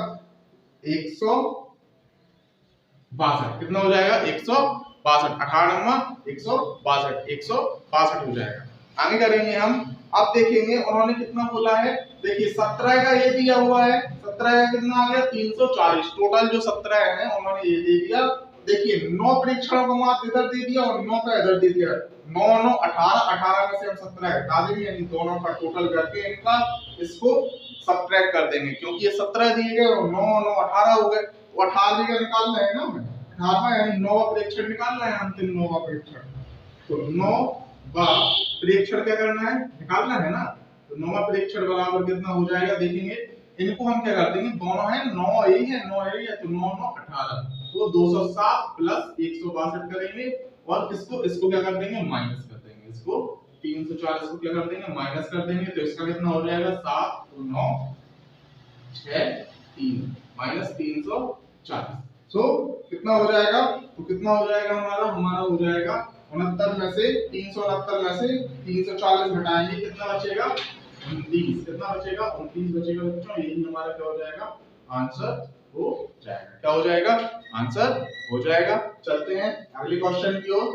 A: 162। कितना हो जाएगा? 162। 18 162 162 हो जाएगा। आगे करेंगे हम। अब देखेंगे उन्होंने कितना बोला है। देखिए 17 का ये दिया हुआ है। 17 का कितना आ गया? 340। टोटल जो 17 है उन्होंने ये दे दिया। देखिए 9 परीक्षणों का माध्य इधर दे दिया और 9 का इधर दे दिया। 9 9 18। 18 में से हम 17 हटा देंगे, यानी दोनों का टोटल करके इनका इसको सब्ट्रैक्ट कर देंगे, क्योंकि ये 17 दिए गए और 9 9 18 हो गए। तो 18 का निकालना है ना हमें। 18वां यानी 9वां परीक्षण निकालना है। अंतिम 9वां परीक्षण। तो 9वां परीक्षण क्या करना है? निकालना है ना। तो 9वां परीक्षण बराबर कितना हो जाएगा? देखेंगे इनको हम क्या कर देंगे, दोनों है 9 यही है 9 यही है, तो 9 9 18। तो 207 प्लस 162 करेंगे और इसको क्या कर देंगे? माइनस कर देंगे। इसको 340 को क्या कर देंगे? माइनस कर देंगे। तो इसका कितना हो जाएगा? 7 तो 9 6 3 माइनस 340। सो कितना हो जाएगा? तो कितना हो जाएगा हमारा हो जाएगा 69 में से 369 में से 340 घटाएंगे, कितना बचेगा? 29। कितना बचेगा? 29 बचेगा बच्चों। यही हमारा क्या हो जाएगा? आंसर हो जाएगा। क्या हो जाएगा? आंसर हो जाएगा। चलते हैं अगले क्वेश्चन की ओर।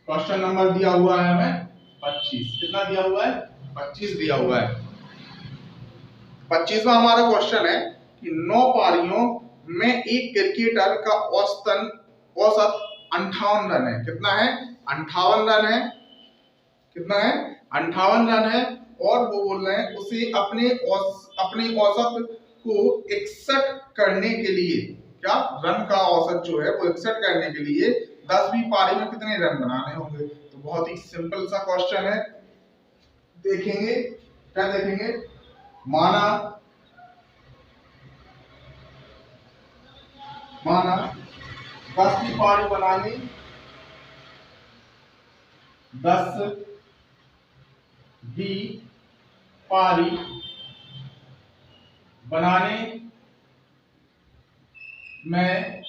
A: क्वेश्चन नंबर दिया हुआ है हमें 25। कितना दिया हुआ है? 25 दिया हुआ है। 25वां हमारा क्वेश्चन है कि 9 पारियों में एक क्रिकेटर का औसत 58 रन है। कितना है? 58 रन है। कितना है? 58 रन है। और वो बोल रहे हैं उसे अपने औसत को 61 करने के लिए, क्या रन का औसत जो है वो 61 करने के लिए 10वीं पारी में कितने रन बनाने होंगे। तो बहुत ही सिंपल सा क्वेश्चन है। देखेंगे क्या देखेंगे। माना 10वीं पारी बनानी 10वीं पारी बनाने में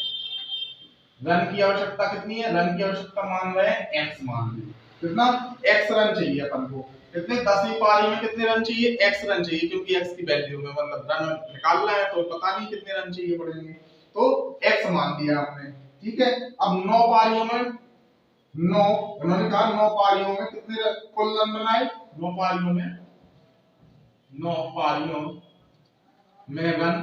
A: रन की आवश्यकता कितनी है? रन की आवश्यकता मान रहे हैं x मान रहे। कितना? x रन चाहिए अपन को। कितने? 10वीं पारी में कितने रन चाहिए? x रन चाहिए, क्योंकि x की वैल्यू में मतलब रन निकालना है तो पता नहीं कितने रन चाहिए पड़ेंगे। तो x मान दिया आपने। ठीक है। अब 9 पारियों में 9 उन्होंने कहा 9 पारियों में कितने कुल रन बनाए? 9 पारियों में रन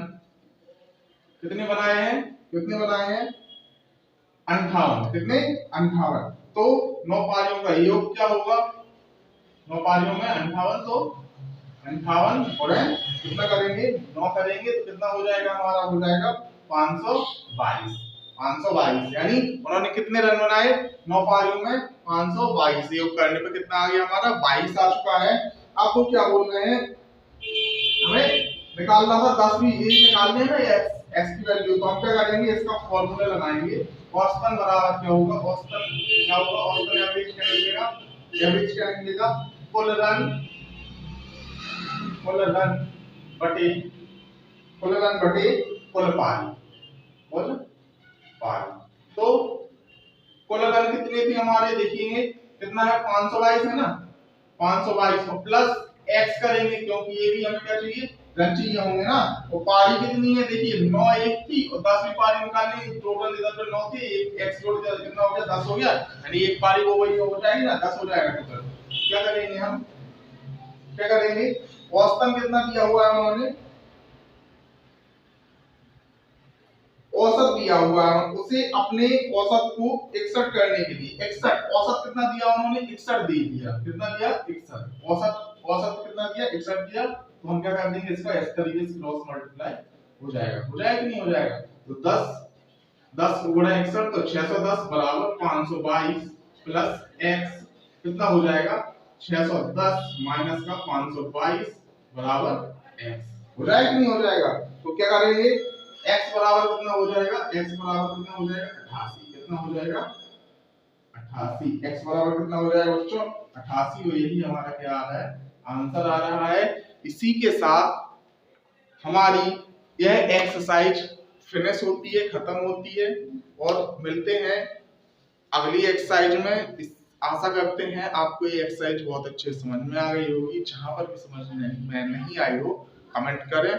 A: कितने बनाए हैं? कितने बनाए हैं? 58। कितने? 58। तो 9 पारियों का योग क्या होगा? 9 पारियों में 58, तो 58 और कितना करेंगे? 9 करेंगे तो कितना हो जाएगा हमारा? हो जाएगा 522। 522 यानी उन्होंने कितने रन बनाए 9 पारियों में? 522। योग करने पे कितना आ गया हमारा? 22 आ चुका है। अब वो क्या बोल रहे हैं, हमें निकालना था 10वीं, ये निकालने है ना x की वैल्यू। तो हम क्या करेंगे, इसका फॉर्मूला लगाएंगे। औसतन बराबर क्या होगा? औसतन क्या होगा? औसतन एवरेज क्या निकलेगा? एवरेज क्या निकलेगा? कुल रन बटे कुल पारी। तो कुल रन कितने थे हमारे? देखिए कितना है? 522 है ना। 522 और प्लस x करेंगे, क्योंकि ये भी हमें क्या चाहिए? रन चाहिए होंगे ना। और पारी कितनी है देखिए 9 1 थी और 10वीं पारी निकालनी, टोटल इधर पे 9 थी, एक एक्स जोड़ दिया कितना हो गया 10 हो गया, यानी एक पारी वो वही हो जाएगी ना 10 हो जाएगा टोटल। क्या करेंगे हम, क्या करेंगे, औसतन कितना दिया हुआ है उन्होंने, औसत दिया हुआ है, उसे अपने औसत को 61 करने के लिए 61 औसत कितना दिया उन्होंने 61 दे दिया, कितना दिया 61 औसत, औसत कितना दिया 61 दिया, तो हम क्या कर देंगे इसका इस तरीके से क्रॉस मल्टीप्लाई हो जाएगा, हो जाएगा कि नहीं हो जाएगा। तो 10 गुणा 61 तो 610 बराबर 522 प्लस x कितना हो जाएगा 610 माइनस का 522 बराबर x, हो जाएगा कि नहीं हो जाएगा। तो क्या करेंगे x बराबर कितना हो जाएगा, x बराबर कितना हो जाएगा 88, कितना हो जाएगा 88, x बराबर कितना हो जाएगा बच्चों 88, और यही हमारा क्या आ रहा है आंसर आ रहा है। इसी के साथ हमारी यह एक्सरसाइज फिनिश होती है, खत्म होती है, और मिलते हैं अगली एक्सरसाइज में। आशा करते हैं आपको ये एक्सरसाइज बहुत अच्छे समझ में आ गई होगी, जहां पर भी समझ में नहीं आई हो कमेंट करें।